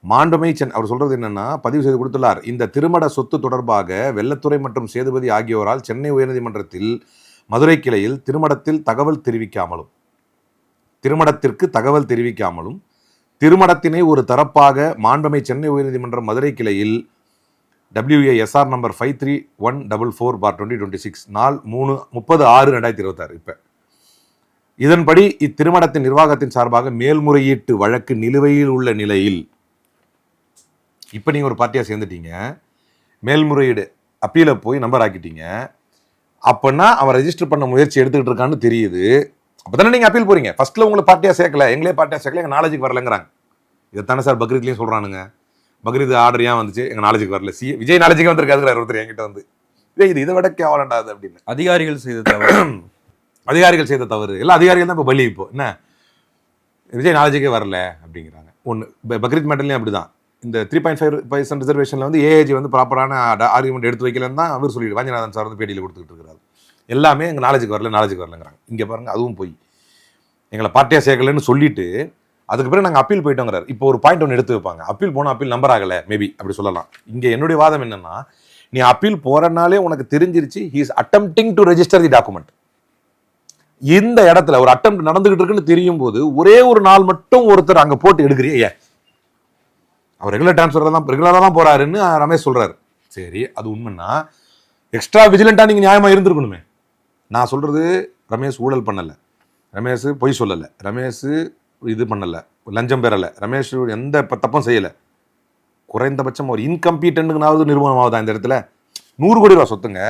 மாண்புமை அவர் சொல்றது என்னன்னா, பதிவு செய்து கொடுத்துள்ளார். இந்த திருமண சொத்து தொடர்பாக வெள்ளத்துறை மற்றும் சேதுபதி ஆகியோரால் சென்னை உயர்நீதிமன்றத்தில் மதுரை கிளையில் திருமணத்திற்கு தகவல் தெரிவிக்காமலும் திருமணத்தினை ஒரு தரப்பாக மாண்புமை சென்னை உயர்நீதிமன்றம் மதுரை கிளையில் WASR நம்பர் 53144/2026 நாள் 30/6/2026. இப்போ இதன்படி இத்திருமணத்தின் நிர்வாகத்தின் சார்பாக மேல்முறையீட்டு வழக்கு நிலுவையில் உள்ள நிலையில், இப்போ நீங்கள் ஒரு பார்ட்டியாக சேர்ந்துட்டீங்க, மேல்முறையீடு அப்பீலை போய் நம்பர் ஆக்கிட்டீங்க, அப்படின்னா அவன் ரெஜிஸ்டர் பண்ண முயற்சி எடுத்துக்கிட்டு இருக்கான்னு தெரியுது. அப்போ தானே நீங்கள் அப்பீல் போறீங்க. ஃபர்ஸ்ட்ல உங்களை பார்ட்டியாக சேர்க்கல, எங்களே பார்ட்டியாக சேர்க்கல, எங்கள் நாலேஜுக்கு வரலங்கிறாங்க. இதைத்தானே சார் பக்ரீத்லேயும் சொல்கிறானுங்க. பக்ரீத் ஆர்டர் ஏன் வந்துச்சு, எங்கள் நாலேஜுக்கு வரல, விஜய் நாலேஜுக்கு வந்திருக்காதுங்கிறார் ஒருத்தர் என்கிட்ட வந்து. இதை விட கேவலண்டாது அப்படின்னு. அதிகாரிகள் செய்த தவறு எல்லாம் அதிகாரிகள் தான் இப்போ பலி. இப்போ என்ன விஜய் நாலேஜுக்கே வரல அப்படிங்கிறாங்க. ஒன்று பக்ரீத் மேட்டர்லையும் அப்படி தான். இந்த 3.5% ரிசர்வேஷனில் வந்து ஏஏஜி வந்து ப்ராப்பரான ஆர்குமெண்ட் எடுத்து வைக்கலன்னு தான் அவர் சொல்லிட்டு வாஞ்சிநாதன் சார் வந்து பேட்டியில் கொடுத்துக்கிட்டு இருக்கிறாரு. எல்லாமே எங்கள் நாலேஜுக்கு வரலங்கிறாங்க. இங்கே பாருங்கள், அதுவும் போய் எங்களை பார்ட்டியாக சேர்க்கலன்னு சொல்லிட்டு அதுக்கு பிறகு நாங்கள் அப்பீல் போயிட்டோங்கிறார். இப்போ ஒரு பாயிண்ட் ஒன்று எடுத்து வைப்பாங்க, அப்பீல் போனால் அப்பீல் நம்பர் ஆகலை, மேபி அப்படி சொல்லலாம். இங்கே என்னுடைய வாதம் என்னன்னா, நீ அப்பீல் போறனாலே உனக்கு தெரிஞ்சிருச்சு he is attempting to register the document. இந்த இடத்துல ஒரு அட்டெம்ப்ட் நடந்துகிட்டு இருக்குன்னு தெரியும் போது ஒரே ஒரு நாள் மட்டும் ஒருத்தர் அங்கே போட்டு எடுக்கிறியே, ஏன் அவர் ரெகுலராக தான் போறாருன்னு ரமேஷ் சொல்றாரு. சரி, அது உண்மைன்னா எக்ஸ்ட்ரா விஜிலண்டா நீங்க நியாயமா இருந்திருக்கணுமே. நான் சொல்றது ரமேஷ் ஊழல் பண்ணல, ரமேஷ் பொய் சொல்லலை, ரமேஷ் இது பண்ணலை, லஞ்சம் பெறலை, ரமேஷ் எந்த தப்பும் செய்யலை. குறைந்தபட்சம் ஒரு இன்கம்பீட்டன்ட்னாவது நிறுவனம் ஆகுதா இந்த இடத்துல? 100 கோடி ரூபா சொத்துங்க,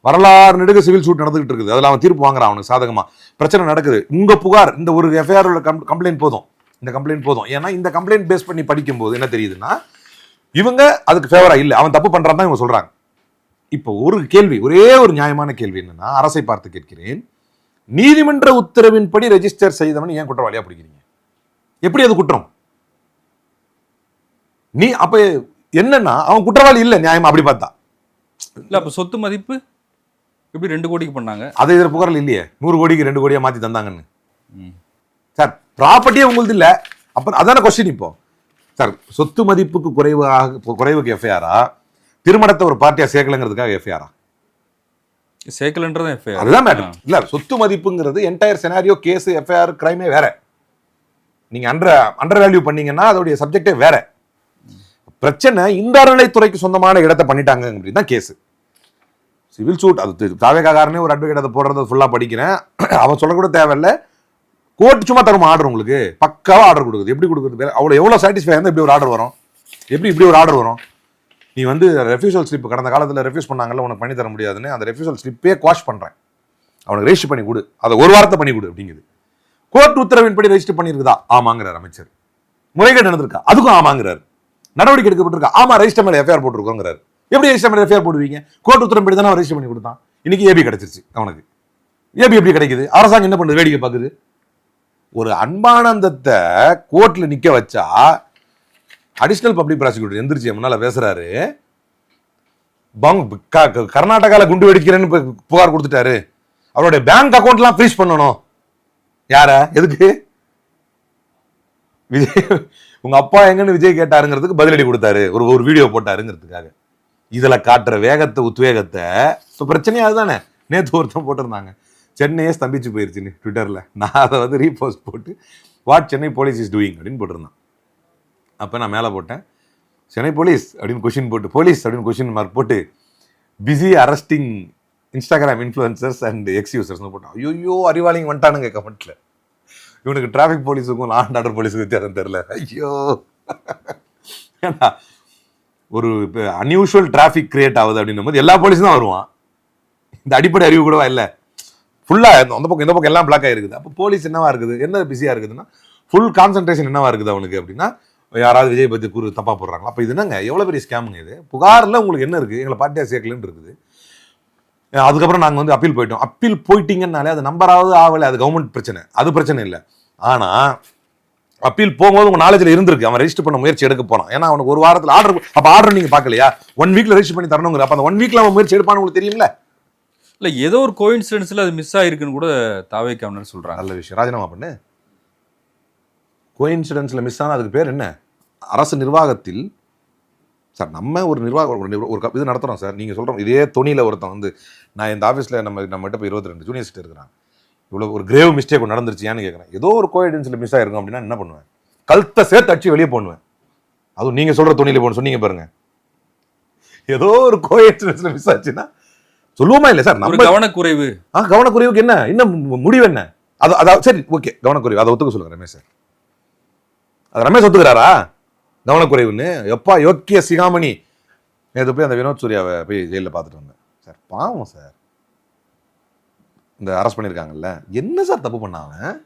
வரலாறு நெடுக சிவில் சூட் நடந்துகிட்டு இருக்குது, அதில் அவன் தீர்ப்பு வாங்குறான், அவனுக்கு சாதகமா பிரச்சனை நடக்குது. உங்க புகார், இந்த ஒரு எஃப்ஐஆர் கம்ப்ளைண்ட் போதும், இந்த கம்ப்ளைண்ட் போதும். ஏன்னா இந்த கம்ப்ளைண்ட் பேஸ் பண்ணி படிக்கும்போது என்ன தெரியுதுன்னா, இவங்க அதுக்கு ஃபேவரா இல்லை, அவன் தப்பு பண்றான் தான் இவங்க சொல்றாங்க. இப்போ ஒரு கேள்வி, ஒரே ஒரு நியாயமான கேள்வி என்னன்னா, அரசை பார்த்து கேட்கிறேன், நீதிமன்ற உத்தரவின்படி ரெஜிஸ்டர் செய்தவன் ஏன் குற்றவாளியா பிடிக்கிறீங்க? எப்படி அது குற்றம்? நீ அப்ப என்னன்னா அவன் குற்றவாளி இல்ல நியாயமா அப்படி பார்த்தா இல்ல. அப்ப சொத்து மதிப்பு எப்படி 2 கோடிக்கு பண்ணாங்க? அது இதில் புகாரில் இல்லையே, 100 கோடிக்கு 2 கோடியா மாத்தி தந்தாங்கன்னு. சார் ப்ராப்பர்ட்டியே உங்களுக்கு இல்ல, அப்புறம் அதான கொஸ்டின். இப்போ சார் சொத்து மதிப்புக்கு குறைவுக்கு எஃப்ஐஆரா, திருமணத்தை ஒரு பார்ட்டியா சேர்க்கலங்கிறதுக்காக எஃப்ஐஆரா? சேர்க்கலன்றது எஃப்ஐஆர், அதுதான் மேட்டர். இல்ல, சொத்து மதிப்புங்கிறது என்டையர் செனாரியோ, கேஸ், எஃப்ஐஆர், கிரைமே வேற. நீங்க அண்டர் வேல்யூ பண்ணீங்கன்னா அதோடைய சப்ஜெக்டே வேற. பிரச்சனை இந்த அறநிலைத்துறைக்கு சொந்தமான இடத்தை பண்ணிட்டாங்க அப்படின்னு தான் கேஸ். சிவில் சூட் அது தாவேக்காரனே ஒரு அட்வொகேட் அதை போடுறத ஃபுல்லாக படிக்கிறேன், அவன் சொல்லக்கூட தேவையில்லை. கோர்ட் சும்மா தரும் ஆர்டர், உங்களுக்கு பக்காவாக ஆர்டர் கொடுக்குது. எப்படி கொடுக்குறது? அவ்வளோ எவ்வளோ சாட்டிஸ்ஃபை இருந்தால் இப்படி ஒரு ஆர்டர் வரும்? இப்படி ஒரு ஆர்டர் வரும்? நீ வந்து ரெஃப்யூசல் ஸ்லிப் கடந்த காலத்தில் ரெஃப்யூஸ் பண்ணாங்கல்ல, உனக்கு பண்ணி தர முடியாதுன்னு அந்த ரெஃப்யூசல் ஸ்லிப்பே குவாஷ் பண்ணுறேன், அவனுக்கு ரெஜிஸ்டர் பண்ணி கொடு, அதை ஒரு வாரத்தை பண்ணி கொடு அப்படிங்குது. கோர்ட் உத்தரவின்படி ரெஜிஸ்டர் பண்ணியிருக்குதா? ஆமாங்கிறார் அமைச்சர். முறைகேடு நடந்திருக்கா? அதுக்கும் ஆமாங்கிறார். நடவடிக்கை எடுக்கப்பட்டிருக்கா? ஆமா, ரெஜிஸ்டர் மேலே எஃப்ஐஆர் போட்டுருக்கோங்கிறார். எப்படி ரெஜிஸ்டர் மேலே எஃப்ஐஆர் போடுவீங்க? கோர்ட் உத்தரவின்படி தானே ரெஜிஸ்டர் பண்ணி கொடுத்தான். இன்னைக்கு ஏபி கிடைச்சிருச்சு அவனுக்கு. ஏபி எப்படி கிடைக்குது? அரசாங்கம் என்ன பண்ணுது? வேடிக்கை பார்க்குது. ஒரு அன்பானந்தத்தை கோர்ட்ல நிக்க வச்சா அடிஷனல் பப்ளிக் ப்ராசிக்யூட்டர் எந்திரிச்சு முன்னால பேசுறாரு, கர்நாடகாவில் குண்டு வெடிக்கிறேன்னு புகார் கொடுத்துட்டாரு. அவருடைய பேங்க் அக்கௌண்ட்லாம் ஃப்ரீஸ் பண்ணணும். யார எதுக்கு? விஜய் உங்க அப்பா எங்கன்னு விஜய் கேட்டாருங்கிறதுக்கு பதிலடி கொடுத்தாரு, ஒரு வீடியோ போட்டாருங்கிறதுக்காக. இதுல காட்டுற வேகத்தை உத்வேகத்தை இப்போ பிரச்சனையே அதுதானே. நேற்று ஒருத்தன் போட்டிருந்தாங்க, சென்னையே ஸ்தம்பிச்சு போயிருச்சுன்னு ட்விட்டர்ல. நான் அதை வந்து ரீபோஸ்ட் போட்டு what Chennai police is doing அப்படின்னு போட்டிருந்தான். அப்போ நான் மேலே போட்டேன், சென்னை போலீஸ் அப்படின்னு கொஷின் போட்டு, போலீஸ் அப்படின்னு கொஷின் மார்க் போட்டு, busy arresting Instagram influencers and X யூசர்ஸ்னு போட்டான். ஐயோ அறிவாளிங்க வந்துட்டானுங்க கமெண்ட்ல. இவனுக்கு டிராஃபிக் போலீஸுக்கும் லா அண்ட் ஆர்டர் போலீஸுக்கும் வித்தியாசம் தெரியல. ஐயோ, ஒரு அன்யூஷுவல் டிராஃபிக் கிரியேட் ஆகுது அப்படின்னும் போது எல்லா போலீஸும் தான் வருவான். இந்த அடிப்படை அறிவு கூடவா இல்லை? ஃபுல்லாக அந்த பக்கம் இந்த பக்கம் எல்லாம் பிளாக் ஆகிருக்குது. அப்போ போலீஸ் என்னவா இருக்குது, என்ன பிஸியாக இருக்குதுன்னா ஃபுல் கான்சன்ட்ரேஷன் என்னவா இருக்குது அவனுக்கு அப்படின்னா, யாராவது விஜய் பற்றி தப்பாக போடுறாங்களா? அப்போ இது என்னங்க எவ்வளோ பெரிய ஸ்கேமுங்க இது? புகாரில் உங்களுக்கு என்ன இருக்குது? எங்களை பார்ட்டியாக சேர்க்கலன்னு இருக்குது. அதுக்கப்புறம் நாங்கள் வந்து அப்பீல் போயிட்டோம். அப்பீல் போயிட்டீங்கன்னாலே அது நம்பராவது ஆகலை, அது கவர்மெண்ட் பிரச்சனை, அது பிரச்சனை இல்லை. ஆனால் அப்பீல் போகும்போது உங்கள் நாலேஜில் இருந்திருக்கு, அவன் ரெஜிஸ்டர் பண்ண முயற்சி எடுக்க போனான். ஏன்னா அவனுக்கு ஒரு வாரத்தில் ஆர்டர், அப்போ ஆர்டர் நீங்கள் பார்க்கலையா? 1 வீக்கில் ரெஜிஸ்டர் பண்ணி தரணுங்கிற. அப்போ அந்த 1 வீக்கில் அவன் முயற்சி எடுப்பான்னு உங்களுக்கு தெரியும்ல? இல்லை, ஏதோ ஒரு கோயின்சிடென்ஸில் அது மிஸ் ஆகிருக்குன்னு கூட தாவேக்காமன்னு சொல்கிறாங்க. நல்ல விஷயம், ராஜினாமா பண்ணு. கோயின்சிடென்ஸில் மிஸ் ஆனால் அதுக்கு பேர் என்ன? அரசு நிர்வாகத்தில் சார் நம்ம ஒரு நிர்வாகம் ஒரு இது நடத்துகிறோம் சார். நீங்கள் சொல்கிறோம் இதே தொனியில் ஒருத்தன் வந்து, நான் இந்த ஆஃபீஸில் நம்மகிட்ட இப்போ 22 ஜூனியர்ஸ்ட்டு இருக்கிறான், இவ்வளோ ஒரு கிரேவ் மிஸ்டேக் ஒன்று நடந்துருச்சியான்னு கேட்குறேன். ஏதோ ஒரு கோயின்சிடென்ஸில் மிஸ் ஆகிருக்கும் அப்படின்னா என்ன பண்ணுவேன்? கழுத்தை சேர்த்து அடிச்சு வெளியே போடுவேன். அதுவும் நீங்கள் சொல்கிற தொனியில் போகணும் சொன்னீங்க பாருங்க. ஏதோ ஒரு கோயின்சிடென்ஸில் மிஸ் ஆச்சுன்னா சொல்லுவோமா இல்லை சார்? நம்ம கவனக்குறைவு. கவனக்குறைவுக்கு என்ன இன்னும் முடிவு என்ன? அதாவது சரி ஓகே, கவனக்குறைவு அதை ஒத்துக்க சொல்லுங்க ரமேஷ் சார். அது ரமேஷ் ஒத்துக்கிறாரா கவனக்குறைவுன்னு? எப்பா யோக்கிய சிகாமணி நேற்று போய் அந்த வினோத் சூர்யாவை போய் ஜெயிலில் பார்த்துட்டு வந்தேன் சார். பாவம் சார், இந்த அரெஸ்ட் பண்ணியிருக்காங்கல்ல, என்ன சார் தப்பு பண்ணாங்க?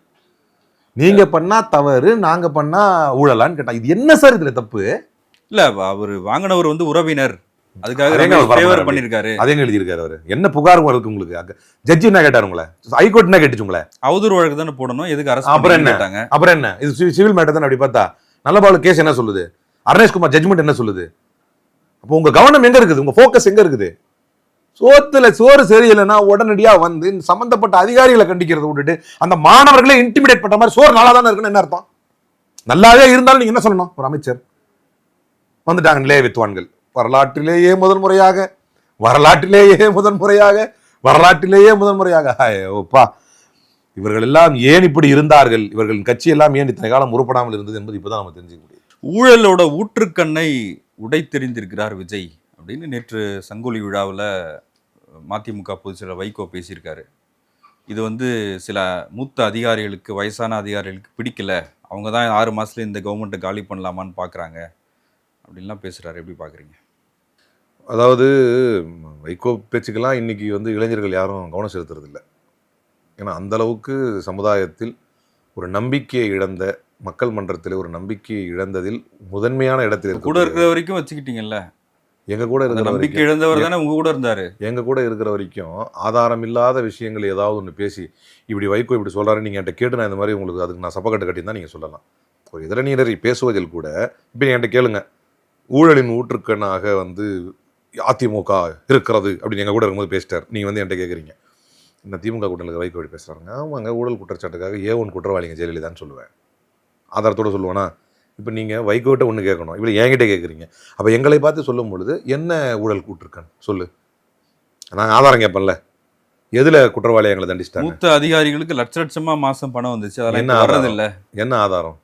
நீங்க பண்ணா தவறு, நாங்க பண்ணா ஊழலான்னு கேட்டா இது என்ன சார் இதுல தப்பு? இல்ல, அவர் வாங்கினவர் வந்து உறவினர், அதுக்காக பண்ணிருக்காரு. அதே எழுதியிருக்காரு அவரு. என்ன புகார் இருக்கு உங்களுக்கு? ஜட்ஜி என்ன கேட்டாரு உங்களை? ஹைகோர்ட் என்ன கேட்டுச்சு உங்களை? அவதூறு வழக்கு தானே போடணும், எதுக்கு அரசு? அப்புறம் என்ன இது சிவில் மேட்டர் தானே? அப்படி பார்த்தா நல்லபாலு கேஸ் என்ன சொல்லுது? அருணேஷ்குமார் ஜட்ஜ்மெண்ட் என்ன சொல்லுது? அப்போ உங்க கவனம் எங்க இருக்குது? உங்க போக்கஸ் எங்க இருக்குது? சோத்துல சோறு சரியில்லைன்னா உடனடியா வந்து சம்பந்தப்பட்ட அதிகாரிகளை கண்டிக்கிறத விட்டுட்டு அந்த மாணவர்களை இன்டிமிடேட் பண்ற மாதிரி சோறு நல்லா தானே இருக்குன்னு என்ன அர்த்தம்? நல்லாவே இருந்தாலும் நீங்க என்ன சொல்லணும்? ஒரு அமைச்சர் வந்துட்டாங்க நிலைய வித்வான்கள், வரலாற்றிலேயே முதன்முறையாக ஓப்பா இவர்கள் எல்லாம் ஏன் இப்படி இருந்தார்கள், இவர்களின் கட்சி எல்லாம் ஏன் இத்தனை காலம் உருப்படாமல் இருந்தது என்பது இப்பதான் நம்ம தெரிஞ்சுக்க முடியும். ஊழலோட ஊற்றுக்கண்ணை உடைத்தெறிந்திருக்கிறார் விஜய் அப்படின்னு நேற்று சங்கொலி விழாவில் மதிமுக பொதுச்செயலர் வைகோ பேசியிருக்காரு. இது வந்து சில மூத்த அதிகாரிகளுக்கு, வயசான அதிகாரிகளுக்கு பிடிக்கல, அவங்க தான் 6 மாதத்துல இந்த கவர்மெண்ட்டை காலி பண்ணலாமான்னு பார்க்குறாங்க அப்படின்லாம் பேசுகிறாரு. எப்படி பார்க்குறீங்க? அதாவது வைகோ பேச்சுக்கெல்லாம் இன்னைக்கு வந்து இளைஞர்கள் யாரும் கவனம் செலுத்துறதில்லை. ஏன்னா அந்த அளவுக்கு சமுதாயத்தில் ஒரு நம்பிக்கையை இழந்த, மக்கள் மன்றத்தில் ஒரு நம்பிக்கையை இழந்ததில் முதன்மையான இடத்தில் கூட இருக்கிற வரைக்கும் வச்சுக்கிட்டீங்கல்ல. எங்க கூட இருக்கிற நம்பிக்கை இழந்தவர் தானே உங்க கூட இருந்தாரு. எங்க கூட இருக்கிற வரைக்கும் ஆதாரம் இல்லாத விஷயங்கள் ஏதாவது ஒன்று பேசி இப்படி வைகோ இப்படி சொல்றாரு நீங்க என்கிட்ட கேட்டு நான் இந்த மாதிரி உங்களுக்கு அதுக்கு நான் சப்பக்கட்டு கட்டியிருந்தா நீங்க சொல்லலாம். ஒரு எதிரணியினரை பேசுவதில் கூட இப்போ என்கிட்ட கேளுங்க, ஊழலின் ஊற்றுக்கண்ணாக வந்து அதிமுக இருக்கிறது அப்படின்னு எங்க கூட இருக்கும்போது பேசிட்டார். நீங்க வந்து என்கிட்ட கேட்குறீங்க இந்த திமுக கூட்டணியில் வைகோ இப்படி பேசுறாங்க. ஆமாங்க, ஊழல் குற்றச்சாட்டுக்காக ஏ1 குற்றவாளிங்க ஜெயலலிதான்னு சொல்லுவேன், ஆதாரத்தோடு சொல்லுவேனா? இப்போ நீங்கள் வைகோட்ட ஒன்று கேட்கணும், இப்படி என்கிட்ட கேட்குறீங்க. அப்போ எங்களை பார்த்து சொல்லும் பொழுது என்ன ஊழல் கூட்டிருக்கேன் சொல்லு, நாங்கள் ஆதாரம் கேட்பேன்ல, எதில் குற்றவாளி எங்களை தண்டிச்சிட்டாங்க? மூத்த அதிகாரிகளுக்கு லட்சமா மாதம் பணம் வந்துச்சு, அதெல்லாம் என்ன ஆதாரம் இல்லை? என்ன ஆதாரம்?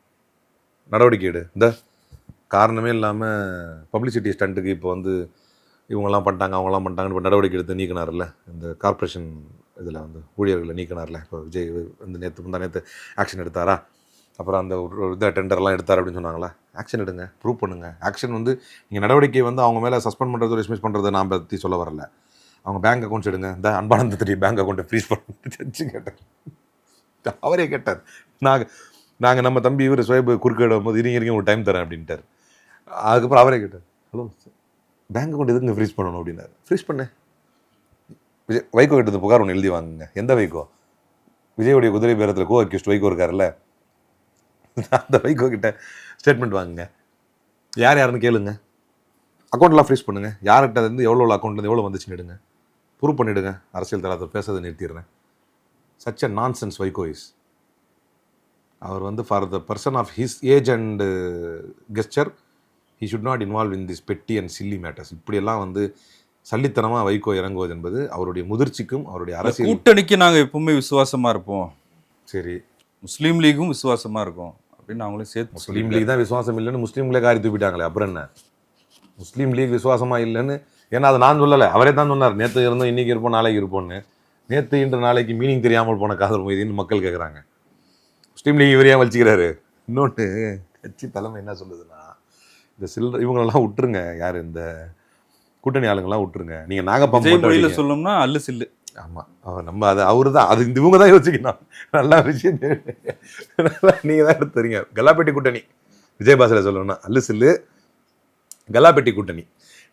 நடவடிக்கை எடு. இந்த காரணமே இல்லாமல் பப்ளிசிட்டி ஸ்டண்ட்டுக்கு இப்போ வந்து இவங்கெல்லாம் பண்ணிட்டாங்க அவங்களாம் பண்ணிட்டாங்கன்னு இப்போ நடவடிக்கை எடுத்து நீக்கினார்ல, இந்த கார்பரேஷன் இதில் வந்து ஊழியர்களை நீக்கினார்ல. இப்போ விஜய் வந்து நேற்று ஆக்ஷன் எடுத்தாரா? அப்புறம் அந்த இதை டெண்டர்லாம் எடுத்தார் அப்படின்னு சொன்னாங்களா? ஆக்ஷன் எடுங்க, ப்ரூவ் பண்ணுங்கள். ஆக்ஷன் வந்து நீங்கள் நடவடிக்கை வந்து அவங்க மேலே சஸ்பெண்ட் பண்ணுறது, டிஸ்மிஸ் பண்ணுறது நான் பற்றி சொல்ல வரல. அவங்க பேங்க் அக்கௌண்ட்ஸ் எடுங்க, இந்த அன்பானந்த தெரிய பேங்க் அக்கௌண்ட்டை ஃப்ரீஸ் பண்ணி ஜட்ஜு கேட்டார். அவரே கேட்டார். நாங்கள் நம்ம தம்பி இவர் சுயபு குறுக்கிடும் போது இருங்க ஒரு டைம் தரேன் அப்படின்ட்டார். அதுக்கப்புறம் அவரே கேட்டார், ஹலோ பேங்க் அக்கௌண்ட் எதுக்கு ஃப்ரீஸ் பண்ணணும் அப்படின்னாரு. ஃப்ரீஸ் பண்ணேன். விஜய் வைகோ கிட்ட புகார் ஒன்று எழுதி வாங்குங்க. எந்த வைகோ? விஜயோடைய குதிரை பேரத்தில் கோ அக்யூஸ்ட் வைகோ இருக்காருல்ல, அந்த வைகோ கிட்ட ஸ்டேட்மெண்ட் வாங்குங்க, யார் யாருன்னு கேளுங்க. அக்கௌண்ட்லாம் ஃப்ரீஸ் பண்ணுங்க, யார்கிட்ட இருந்து எவ்வளோ அக்கௌண்ட்லேருந்து எவ்வளோ வந்துச்சுன்னு எடுங்க, ப்ரூவ் பண்ணிவிடுங்க, அரசியல் தளத்தில் பேசுறதை நிறுத்திடுறேன். Such a nonsense Vaiko is. அவர் வந்து for the person of his age and stature he should not involve in this petty and silly matters. இப்படியெல்லாம் வந்து சல்லித்தனமாக வைகோ இறங்குவது என்பது அவருடைய முதிர்ச்சிக்கும் அவருடைய அரசியல். கூட்டணிக்கு நாங்கள் எப்பவுமே விசுவாசமாக இருப்போம், சரி முஸ்லீம் லீகும் விசுவாசமாக இருக்கும் அப்படின்னு அவங்களே சேர்த்து. முஸ்லீம் லீக் தான் விசுவாசம் இல்லைன்னு முஸ்லீம்களே காரி தூப்பிட்டாங்களே, அப்புறம் என்ன? முஸ்லீம் லீக் விசுவாசமாக இல்லைன்னு, ஏன்னா அதை நான் சொல்லலை, அவரே தான் சொன்னார். நேற்று இருந்தோம், இன்றைக்கி இருப்போம், நாளைக்கு இருப்போம்னு. நேற்று இன்று நாளைக்கு மீனிங் தெரியாமல் போன காதல் மொய்தீன்னு மக்கள் கேட்குறாங்க. முஸ்லீம் லீக் இவரையா வலிச்சிக்கிறாரு. இன்னொன்று கட்சி தலைமை என்ன சொல்லுதுன்னா, இந்த சில்லற இவங்களெல்லாம் விட்டுருங்க, யார் இந்த கூட்டணி ஆளுங்கெல்லாம் விட்டுருங்க, நீங்கள் நாகப்பாம்பு சொல்லணும்னா அல்லு சில்லு. ஆமாம், நம்ம அது அவரு தான், அது இந்த இவங்க தான் யோசிக்கணும். நல்ல விஷயம் நீங்கள் தான் எடுத்துறீங்க. கல்லாப்பேட்டி கூட்டணி விஜயபாசில் சொல்லணும்னா அல்லு சில்லு கல்லாப்பேட்டி கூட்டணி.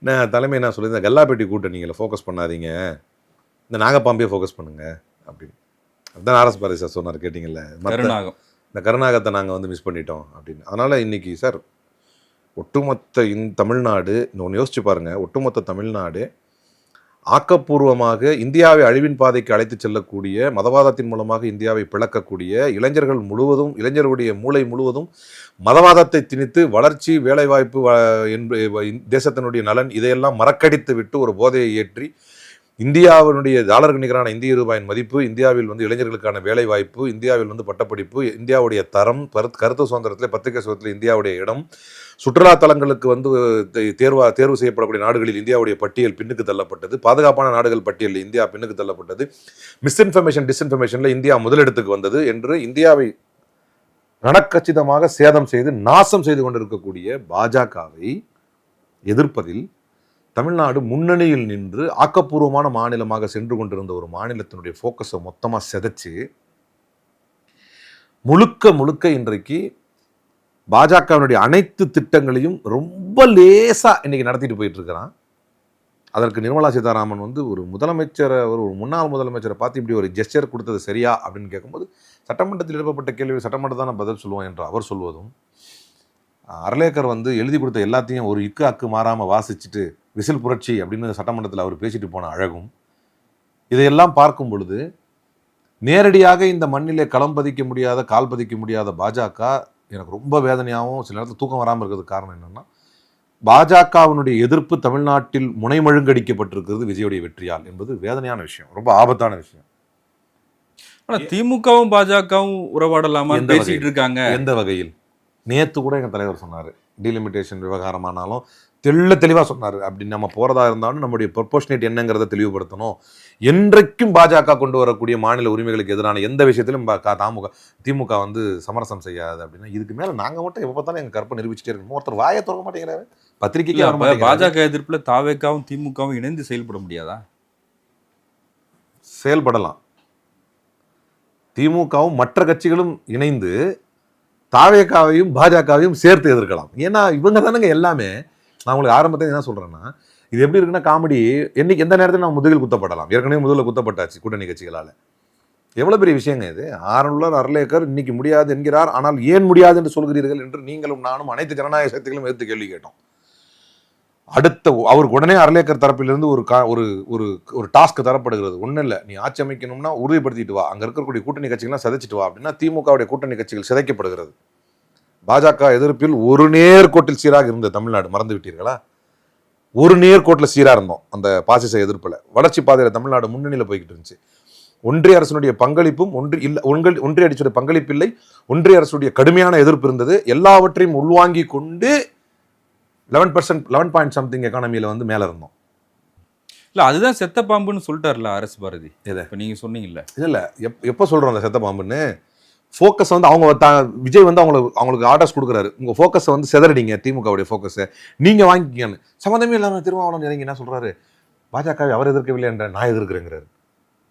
நான் தலைமை என்ன சொல்லுது, இந்த கல்லாப்பேட்டி கூட்டணிகளை ஃபோக்கஸ் பண்ணாதீங்க, இந்த நாகப்பாம்பையே ஃபோக்கஸ் பண்ணுங்க அப்படின்னு. அதுதான் ஆர்எஸ் பாரதி சார் சொன்னார், கேட்டிங்கல்ல, கருநாகம். இந்த கருநாகத்தை நாங்கள் வந்து மிஸ் பண்ணிட்டோம் அப்படின்னு. அதனால் இன்றைக்கி சார் ஒட்டுமொத்த தமிழ்நாடு ஒன்று யோசிச்சு பாருங்கள், ஒட்டுமொத்த தமிழ்நாடு ஆக்கப்பூர்வமாக இந்தியாவை அழிவின் பாதைக்கு அழைத்து செல்லக்கூடிய, மதவாதத்தின் மூலமாக இந்தியாவை பிளக்கக்கூடிய இளைஞர்கள் முழுவதும், இளைஞர்களுடைய மூளை முழுவதும் மதவாதத்தை திணித்து வளர்ச்சி, வேலைவாய்ப்பு, தேசத்தினுடைய நலன் இதையெல்லாம் மறக்கடித்து விட்டு ஒரு போதையை ஏற்றி இந்தியாவினுடைய டாலருக்கு நிகரான இந்திய ரூபாயின் மதிப்பு, இந்தியாவில் வந்து இளைஞர்களுக்கான வேலை வாய்ப்பு, இந்தியாவில் வந்து பட்டப்படிப்பு, இந்தியாவுடைய தரம், கருத்து சுதந்திரத்தில், பத்திரிகை சுதந்திரத்தில் இந்தியாவுடைய இடம், சுற்றுலா தலங்களுக்கு வந்து தேர்வு செய்யப்படக்கூடிய நாடுகளில் இந்தியாவுடைய பட்டியல் பின்னுக்கு தள்ளப்பட்டது, பாதுகாப்பான நாடுகள் பட்டியலில் இந்தியா பின்னுக்கு தள்ளப்பட்டது, மிஸ்இன்ஃபர்மேஷன் டிஸ்இன்ஃபர்மேஷனில் இந்தியா முதலிடத்துக்கு வந்தது என்று இந்தியாவை நடக்கச்சிதமாக சேதம் செய்து நாசம் செய்து கொண்டிருக்கக்கூடிய பாஜகவை எதிர்ப்பதில் தமிழ்நாடு முன்னணியில் நின்று ஆக்கப்பூர்வமான மாநிலமாக சென்று கொண்டிருந்த ஒரு மாநிலத்தினுடைய ஃபோக்கஸை மொத்தமாக சிதைச்சு முழுக்க இன்றைக்கு பாஜகவினுடைய அனைத்து திட்டங்களையும் ரொம்ப லேசாக இன்னைக்கு நடத்திட்டு போயிட்டு இருக்கிறான். அதற்கு நிர்மலா சீதாராமன் வந்து ஒரு முதலமைச்சரை, ஒரு முன்னாள் முதலமைச்சரை பார்த்து இப்படி ஒரு ஜெஸ்டர் கொடுத்தது சரியா அப்படின்னு கேட்கும்போது, சட்டமன்றத்தில் எழுப்பப்பட்ட கேள்வி சட்டமன்றம் தான் பதில் சொல்லுவோம் என்று அவர் சொல்வதும், அர்லேக்கர் வந்து எழுதி கொடுத்த எல்லாத்தையும் ஒரு அக்கு மாறாமல் வாசிச்சுட்டு விசில் புரட்சி அப்படின்னு சட்டமன்றத்தில் அவர் பேசிட்டு போன அழகும், இதையெல்லாம் பார்க்கும் பொழுது நேரடியாக இந்த மண்ணிலே களம் பதிக்க முடியாத, கால் பதிக்க முடியாத பாஜக எனக்கு ரொம்ப வேதனையாகவும், சில நேரத்தில் தூக்கம் வராமல் இருக்கிறதுக்கு காரணம் என்னென்னா, பாஜகவினுடைய எதிர்ப்பு தமிழ்நாட்டில் முனைமழுங்கடிக்கப்பட்டிருக்கிறது விஜயுடைய வெற்றியால் என்பது வேதனையான விஷயம், ரொம்ப ஆபத்தான விஷயம். ஆனால் திமுகவும் பாஜகவும் உறவாடலாமா பேசிட்டு இருக்காங்க. எந்த வகையில்? நேற்று கூட எங்கள் தலைவர் சொன்னார், டீலிமிட்டேஷன் விவகாரமானாலும் தெளிவாக சொன்னார், அப்படி நம்ம போகிறதா இருந்தாலும் நம்முடைய ப்ரொபோர்ஷனேட் என்னங்கிறத தெளிவுபடுத்தணும். என்றைக்கும் பாஜக கொண்டு வரக்கூடிய மாநில உரிமைகளுக்கு எதிரான எந்த விஷயத்திலும் திமுக வந்து சமரசம் செய்யாது அப்படின்னா, இதுக்கு மேலே நாங்கள் மட்டும் எப்போ பார்த்தாலும் எங்கள் கற்பை நிரூபிச்சுட்டே இருக்கணும். ஒருத்தர் வாயை திறக்க மாட்டேங்கிறாரு, பத்திரிகைக்கு. பாஜக எதிர்ப்பில் தாவேக்காவும் திமுகவும் இணைந்து செயல்பட முடியாதா? செயல்படலாம். திமுகவும் மற்ற கட்சிகளும் இணைந்து தாவேக்காவையும் பாஜகவையும் சேர்த்து எதிர்க்கலாம். ஏன்னா இவங்க தானுங்க எல்லாமே. நான் உங்களுக்கு ஆரம்பத்தில் என்ன சொல்கிறேன்னா, இது எப்படி இருக்குன்னா, காமெடி என்னைக்கு எந்த நேரத்தில் நான் முதுகில் குத்தப்படலாம். ஏற்கனவே முதுகில் குத்தப்பட்டாச்சு கூட்டணி கட்சிகளால். எவ்வளோ பெரிய விஷயங்க இது. ஆரம்புள்ள அர்லேக்கர் இன்னைக்கு முடியாது என்கிறார், ஆனால் ஏன் முடியாது என்று சொல்கிறீர்கள் என்று நீங்களும் நானும் அனைத்து ஜனநாயக சக்திகளும் எதிர்த்து கேள்வி கேட்டோம். அடுத்த அவருக்கு உடனே அர்லேக்கர் தரப்பிலிருந்து ஒரு டாஸ்க் தரப்படுகிறது. ஒன்றும் இல்லை, நீ ஆட்சி அமைக்கணும்னா உறுதிப்படுத்திட்டு வா, அங்கே இருக்கக்கூடிய கூட்டணி கட்சிகள்லாம் சிதைச்சிட்டு வா அப்படின்னா திமுகவுடைய கூட்டணி கட்சிகள் சிதைக்கப்படுகிறது. பாஜக எதிர்ப்பில் ஒரு நேர்கோட்டில் சீராக இருந்த தமிழ்நாடு மறந்து விட்டீர்களா? ஒரு நேர்கோட்டில் சீராக இருந்தோம் அந்த பாசிச எதிர்ப்பில். வளர்ச்சி பாதையில் தமிழ்நாடு முன்னணியில் போய்கிட்டு இருந்துச்சு. ஒன்றிய அரசுடைய பங்களிப்பும் ஒன்றிய அரசுடைய பங்களிப்பில்லை, ஒன்றிய அரசுடைய கடுமையான எதிர்ப்பு இருந்தது. எல்லாவற்றையும் உள்வாங்கி கொண்டு 11%, 11 something எக்கானமியில் வந்து மேலே இருந்தோம். இல்லை, அதுதான் செத்த பாம்புன்னு சொல்லிட்டார்ல ஆர்எஸ் பாரதி. இப்போ நீங்கள் சொன்னீங்கல்ல. இல்லை, எப்போ சொல்கிறோம் அந்த செத்த பாம்புன்னு? ஃபோக்கஸ் வந்து விஜய் வந்து அவங்களுக்கு ஆர்டர்ஸ் கொடுக்குறாரு, உங்கள் ஃபோக்கஸை வந்து செதறடிங்க, திமுகவுடைய ஃபோக்கஸை நீங்கள் வாங்கிக்கங்கன்னு. சம்மந்தமே இல்லாமல் திருமாவளவன் இறங்கி என்ன சொல்கிறாரு, பாஜகவை அவர் எதிர்க்கவில்லை என்ற நான் எதிர்க்கிறேங்கிறாரு.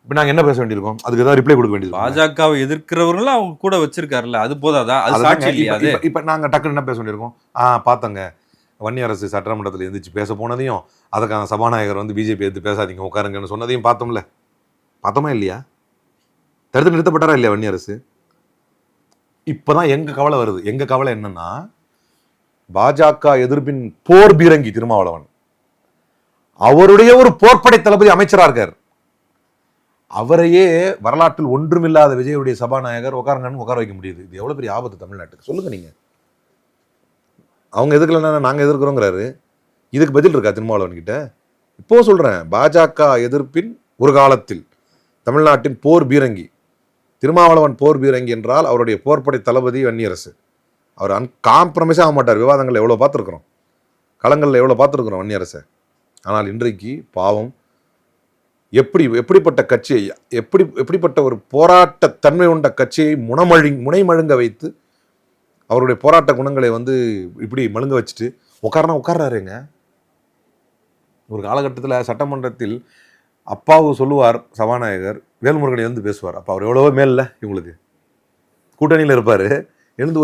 இப்போ நாங்கள் என்ன பேச வேண்டியிருக்கோம்? அதுக்கு ஏதாவது ரிப்ளை கொடுக்க வேண்டியது. பாஜகவை எதிர்க்கிறவங்களும் அவங்க கூட வச்சிருக்காருல்ல, அது போதாதா? அது சாட்சி இல்லையா? இப்போ நாங்கள் டக்குன்னு என்ன பேச வேண்டியிருக்கோம்? பார்த்தங்க, வன்னி அரசு சட்டமன்றத்தில் எந்திரிச்சு பேச போனதையும், அதுக்கான சபாநாயகர் வந்து பிஜேபி எடுத்து பேசாதீங்க உட்காருங்கன்னு சொன்னதையும் பார்த்தோமா இல்லையா? தடுத்து நிறுத்தப்பட்டாரா இல்லையா வன்னி அரசு? இப்போதான் எங்கள் கவலை வருது. எங்கள் கவலை என்னன்னா, பாஜக எதிர்ப்பின் போர் பீரங்கி திருமாவளவன் அவருடைய ஒரு போர்ப்படை தளபதி அமைச்சரா இருக்கார். அவரையே வரலாற்றில் ஒன்றுமில்லாத விஜயுடைய சபாநாயகர் உட்காரங்கன்னு உட்கார வைக்க முடியுது. இது எவ்வளவு பெரிய ஆபத்து தமிழ்நாட்டுக்கு சொல்லுங்க நீங்க. அவங்க எதுக்கலன்னா நாங்க எதிர்க்கிறோங்கிறாரு. இதுக்கு பதில் இருக்கா திருமாவளவன் கிட்ட? இப்போ சொல்றேன், பாஜக எதிர்ப்பின் ஒரு காலத்தில் தமிழ்நாட்டின் போர் பீரங்கி திருமாவளவன். போர் பீரங்கி என்றால் அவருடைய போர்ப்படை தளபதி வன்னியரசு. அவர் காம்ப்ரமைஸே ஆக மாட்டார். விவாதங்கள் எவ்வளோ பார்த்துருக்குறோம், களங்களில் எவ்வளோ பார்த்துருக்குறோம் வன்னியரசை. ஆனால் இன்றைக்கு பாவம் எப்படிப்பட்ட கட்சியை, எப்படிப்பட்ட ஒரு போராட்ட தன்மை கொண்ட கட்சியை முனைமழுங்க வைத்து அவருடைய போராட்ட குணங்களை இப்படி மழுங்க வச்சுட்டு உட்கார்றாருங்க. ஒரு காலகட்டத்தில் சட்டமன்றத்தில் அப்பாவு சொல்லுவார் சபாநாயகர், வேல்முருகன் பேசுவார். அப்போ அவர் எவ்வளவோ மேல இவங்களுக்கு கூட்டணியில் இருப்பார்.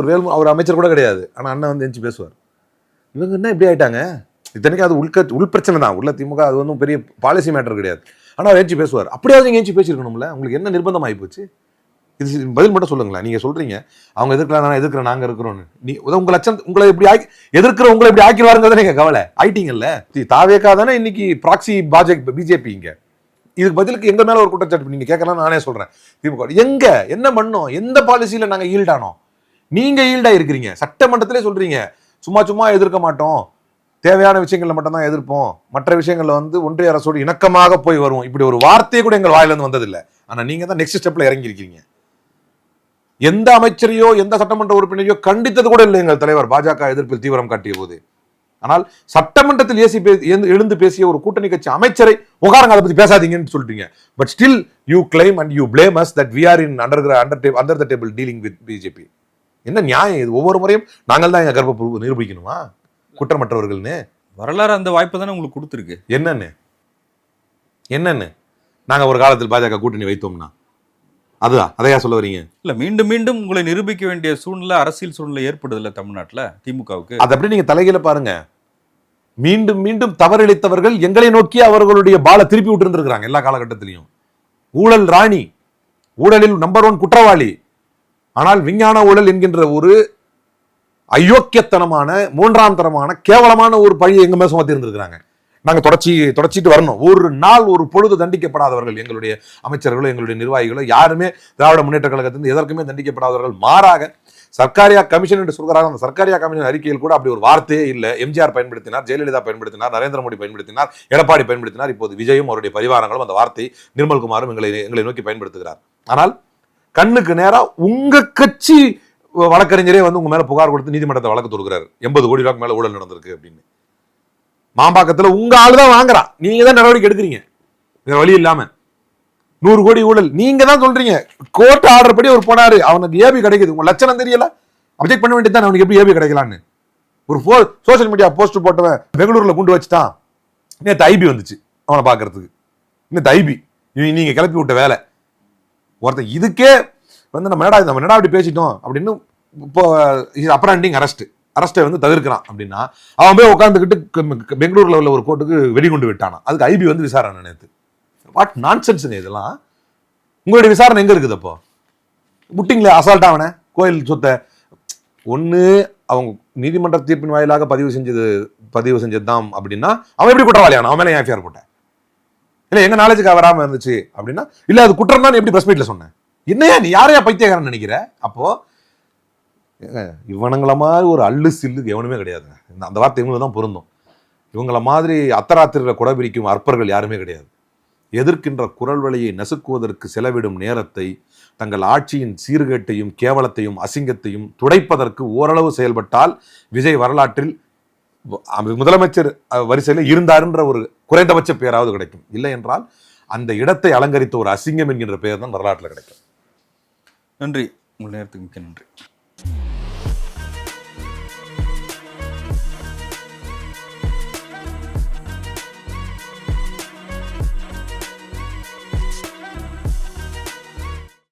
ஒரு அவர் அமைச்சர் கூட கிடையாது. ஆனால் அண்ணன் எந்திச்சு பேசுவார். இவங்க என்ன இப்படி ஆயிட்டாங்க? இத்தனைக்கும் அது உள் பிரச்சனை தான். உள்ள திமுக அது ஒன்றும் பெரிய பாலிசி மேட்டர் கிடையாது. ஆனால் அவர் எந்திச்சு பேசுவார். அப்படியாவது நீங்கள் எந்திச்சு பேசியிருக்கணும்ல. உங்களுக்கு என்ன நிர்பந்தம் ஆகி போச்சு? இது பதில் மட்டும் சொல்லுங்களேன். நீங்கள் சொல்கிறீங்க அவங்க எதிர்க்கலாம், நான் எதிர்க்கிறேன், நாங்கள் இருக்கிறோன்னு. உங்கள் லட்சம் உங்களை இப்படி உங்களை இப்படி ஆக்கிடுவாருங்கிறத நீங்கள் கவலை ஆயிட்டீங்கல்ல. தாவேக்கா தானே இன்னைக்கு ப்ராக்சி பிஜேபி. இங்கே இதுக்கு பதிலுக்கு எங்க மேல ஒரு குற்றச்சாட்டு நீங்க கேட்கலாம். நானே சொல்றேன், திமுக எங்க என்ன பண்ணோம், எந்த பாலிசியில நாங்க ஈல்டானோம்? நீங்க ஈல்டா இருக்கிறீங்க. சட்டமன்றத்திலே சொல்றீங்க சும்மா எதிர்க்க மாட்டோம், தேவையான விஷயங்கள்ல மட்டும்தான் எதிர்ப்போம், மற்ற விஷயங்கள்ல ஒன்றிய அரசோடு இணக்கமாக போய் வருவோம். இப்படி ஒரு வார்த்தையை கூட எங்கள் வாயிலிருந்து வந்ததில்லை. ஆனா நீங்க தான் நெக்ஸ்ட் ஸ்டெப்ல இறங்கி இருக்கீங்க. எந்த அமைச்சரையோ எந்த சட்டமன்ற உறுப்பினரையோ கண்டித்தது கூட இல்லை எங்கள் தலைவர் பாஜக எதிர்ப்பில் தீவிரம் காட்டிய போது. ஆனால் சட்டமன்றத்தில் எழுந்து பேசிய ஒரு கூட்டணி கட்சி அமைச்சரை உட்காரங்க அதை பத்தி பேசாதீங்கன்னு சொல்றீங்க. But still you claim and you blame us that we are in under the table dealing with BJP. என்ன நியாயம் இது? ஒவ்வொரு முறையும் நாங்கள் தான் எங்க கர்ப்ப நிரூபிக்கணுமா குற்றமற்றவர்கள்னு? வரலாறு அந்த வாய்ப்பு தானே உங்களுக்கு கொடுத்துருக்கு. என்னன்னு நாங்க ஒரு காலத்தில் பாஜக கூட்டணி வைத்தோம்னா அதையா சொல்ல வரீங்க? இல்ல, மீண்டும் மீண்டும் உங்களை நிரூபிக்க வேண்டிய சூழ்நிலை, அரசியல் சூழ்நிலை ஏற்படுதுல்ல தமிழ்நாட்டுல திமுகவுக்கு. அது அப்படி நீங்க தலைகீழ பாருங்க. மீண்டும் மீண்டும் தவறிழைத்தவர்கள் எங்களை நோக்கி அவர்களுடைய பால திருப்பி விட்டு இருந்திருக்கிறாங்க. எல்லா காலகட்டத்திலையும் ஊழல் ராணி, ஊழலில் நம்பர் 1 குற்றவாளி. ஆனால் விஞ்ஞான ஊழல் என்கின்ற ஒரு அயோக்கியத்தனமான 3ஆம் தரமான கேவலமான ஒரு பழியை எங்க மேல சுமத்தி இருந்திருக்கிறாங்க. நாங்க தொடச்சிட்டு வரணும். ஒரு நாள் ஒரு பொழுது தண்டிக்கப்படாதவர்கள் எங்களுடைய அமைச்சர்களோ எங்களுடைய நிர்வாகிகளோ யாருமே திராவிட முன்னேற்ற கழகத்திலிருந்து எதற்குமே தண்டிக்கப்படாதவர்கள். மாறாக சர்க்காரியா கமிஷன் என்று சொல்கிறாங்க. அந்த சர்க்காரியா கமிஷன் அறிக்கையில் கூட அப்படி ஒரு வார்த்தையே இல்லை. எம்ஜிஆர் பயன்படுத்தினார், ஜெயலலிதா பயன்படுத்தினார், நரேந்திர மோடி பயன்படுத்தினார், எடப்பாடி பயன்படுத்தினார், இப்போது விஜயும் அவருடைய பரிவாரங்களும் அந்த வார்த்தையை நிர்மல்குமாரும் எங்களை நோக்கி பயன்படுத்துகிறார். ஆனால் கண்ணுக்கு நேரா உங்க கட்சி வழக்கறிஞரே உங்க மேல புகார் கொடுத்து நீதிமன்றத்தை வழக்கு தொடுக்கிறார். 80 கோடி ரூபாய்க்கு மேல ஊழல் நடந்திருக்கு அப்படின்னு. மாம்பாக்கத்துல உங்க ஆளுதான் வாங்குறான், நீங்க தான் நடவடிக்கை எடுக்கிறீங்க. வேற வழி இல்லாம 100 கோடி ஊழல் நீங்க தான் சொல்றீங்க. கோர்ட் ஆர்டர் படி அவர் போனாரு, அவனுக்கு ஏபி கிடைக்குது. உங்க லட்சணம் தெரியல, அப்ஜெக்ட் பண்ண வேண்டியது தான். அவனுக்கு எப்படி ஏபி கிடைக்கலான்னு ஒரு சோசியல் மீடியா போஸ்ட் போட்டவன் பெங்களூர்ல கொண்டு வச்சுட்டான். நேற்று ஐபி வந்துச்சு அவனை பாக்குறதுக்கு. நேற்று ஐபி நீங்க கிளப்பி விட்ட வேலை. ஒருத்தர் இதுக்கே நம்ம என்னடா அப்படி பேசிட்டோம் அப்படின்னு இப்போ அப்ராண்டிங் அரெஸ்ட்டை தவிர்க்கிறான் அப்படின்னா, அவன் போய் உட்காந்துக்கிட்டு பெங்களூர்ல உள்ள ஒரு கோர்ட்டுக்கு வெடிகுண்டு விட்டானா. அதுக்கு ஐபி விசாரணை நேற்று. வாட் நான்சென்ஸ் இதெல்லாம்? உங்களுடைய விசாரணை எங்க இருக்குது? அப்போ முட்டிங்களே அசால்ட்டா அவனை கோயில் சொத்தை ஒண்ணு அவங்க நீதிமன்ற தீர்ப்பின் வாயிலாக பதிவு செஞ்சதுதான் அப்படின்னா அவன் எப்படி குற்றவாளியான? அவன் மேலே ஏன் எஃப்ஐஆர் போட்டேன்? இல்ல எங்க நாலேஜுக்கு வராம இருந்துச்சு அப்படின்னா, இல்ல அது குற்றம் தான் எப்படி பிரஸ் மீட்ல சொன்னேன்? என்னையா நீ யாரையா பைத்தியக்காரன் நினைக்கிற? அப்போ இவனுங்கள மாதிரி ஒரு அள்ளு சில்லுக்கு எவனுமே கிடையாதுங்க. அந்த வார்த்தை இவங்களுக்கு தான் பொருந்தும். இவங்கள மாதிரி அத்தராத்திரில கொடை பிரிக்கும் அற்பர்கள் யாருமே கிடையாது. எதிர்க்கின்ற குரல் வலையை நசுக்குவதற்கு செலவிடும் நேரத்தை தங்கள் ஆட்சியின் சீர்கேட்டையும் கேவலத்தையும் அசிங்கத்தையும் துடைப்பதற்கு ஓரளவு செயல்பட்டால் விஜய் வரலாற்றில் முதலமைச்சர் வரிசையில் இருந்தாருன்ற ஒரு குறைந்தபட்ச பெயராவது கிடைக்கும். இல்லை என்றால் அந்த இடத்தை அலங்கரித்த ஒரு அசிங்கம் என்கின்ற பெயர் தான் வரலாற்றில் கிடைக்கும். நன்றி, உங்கள் நேரத்துக்கு மிக்க நன்றி.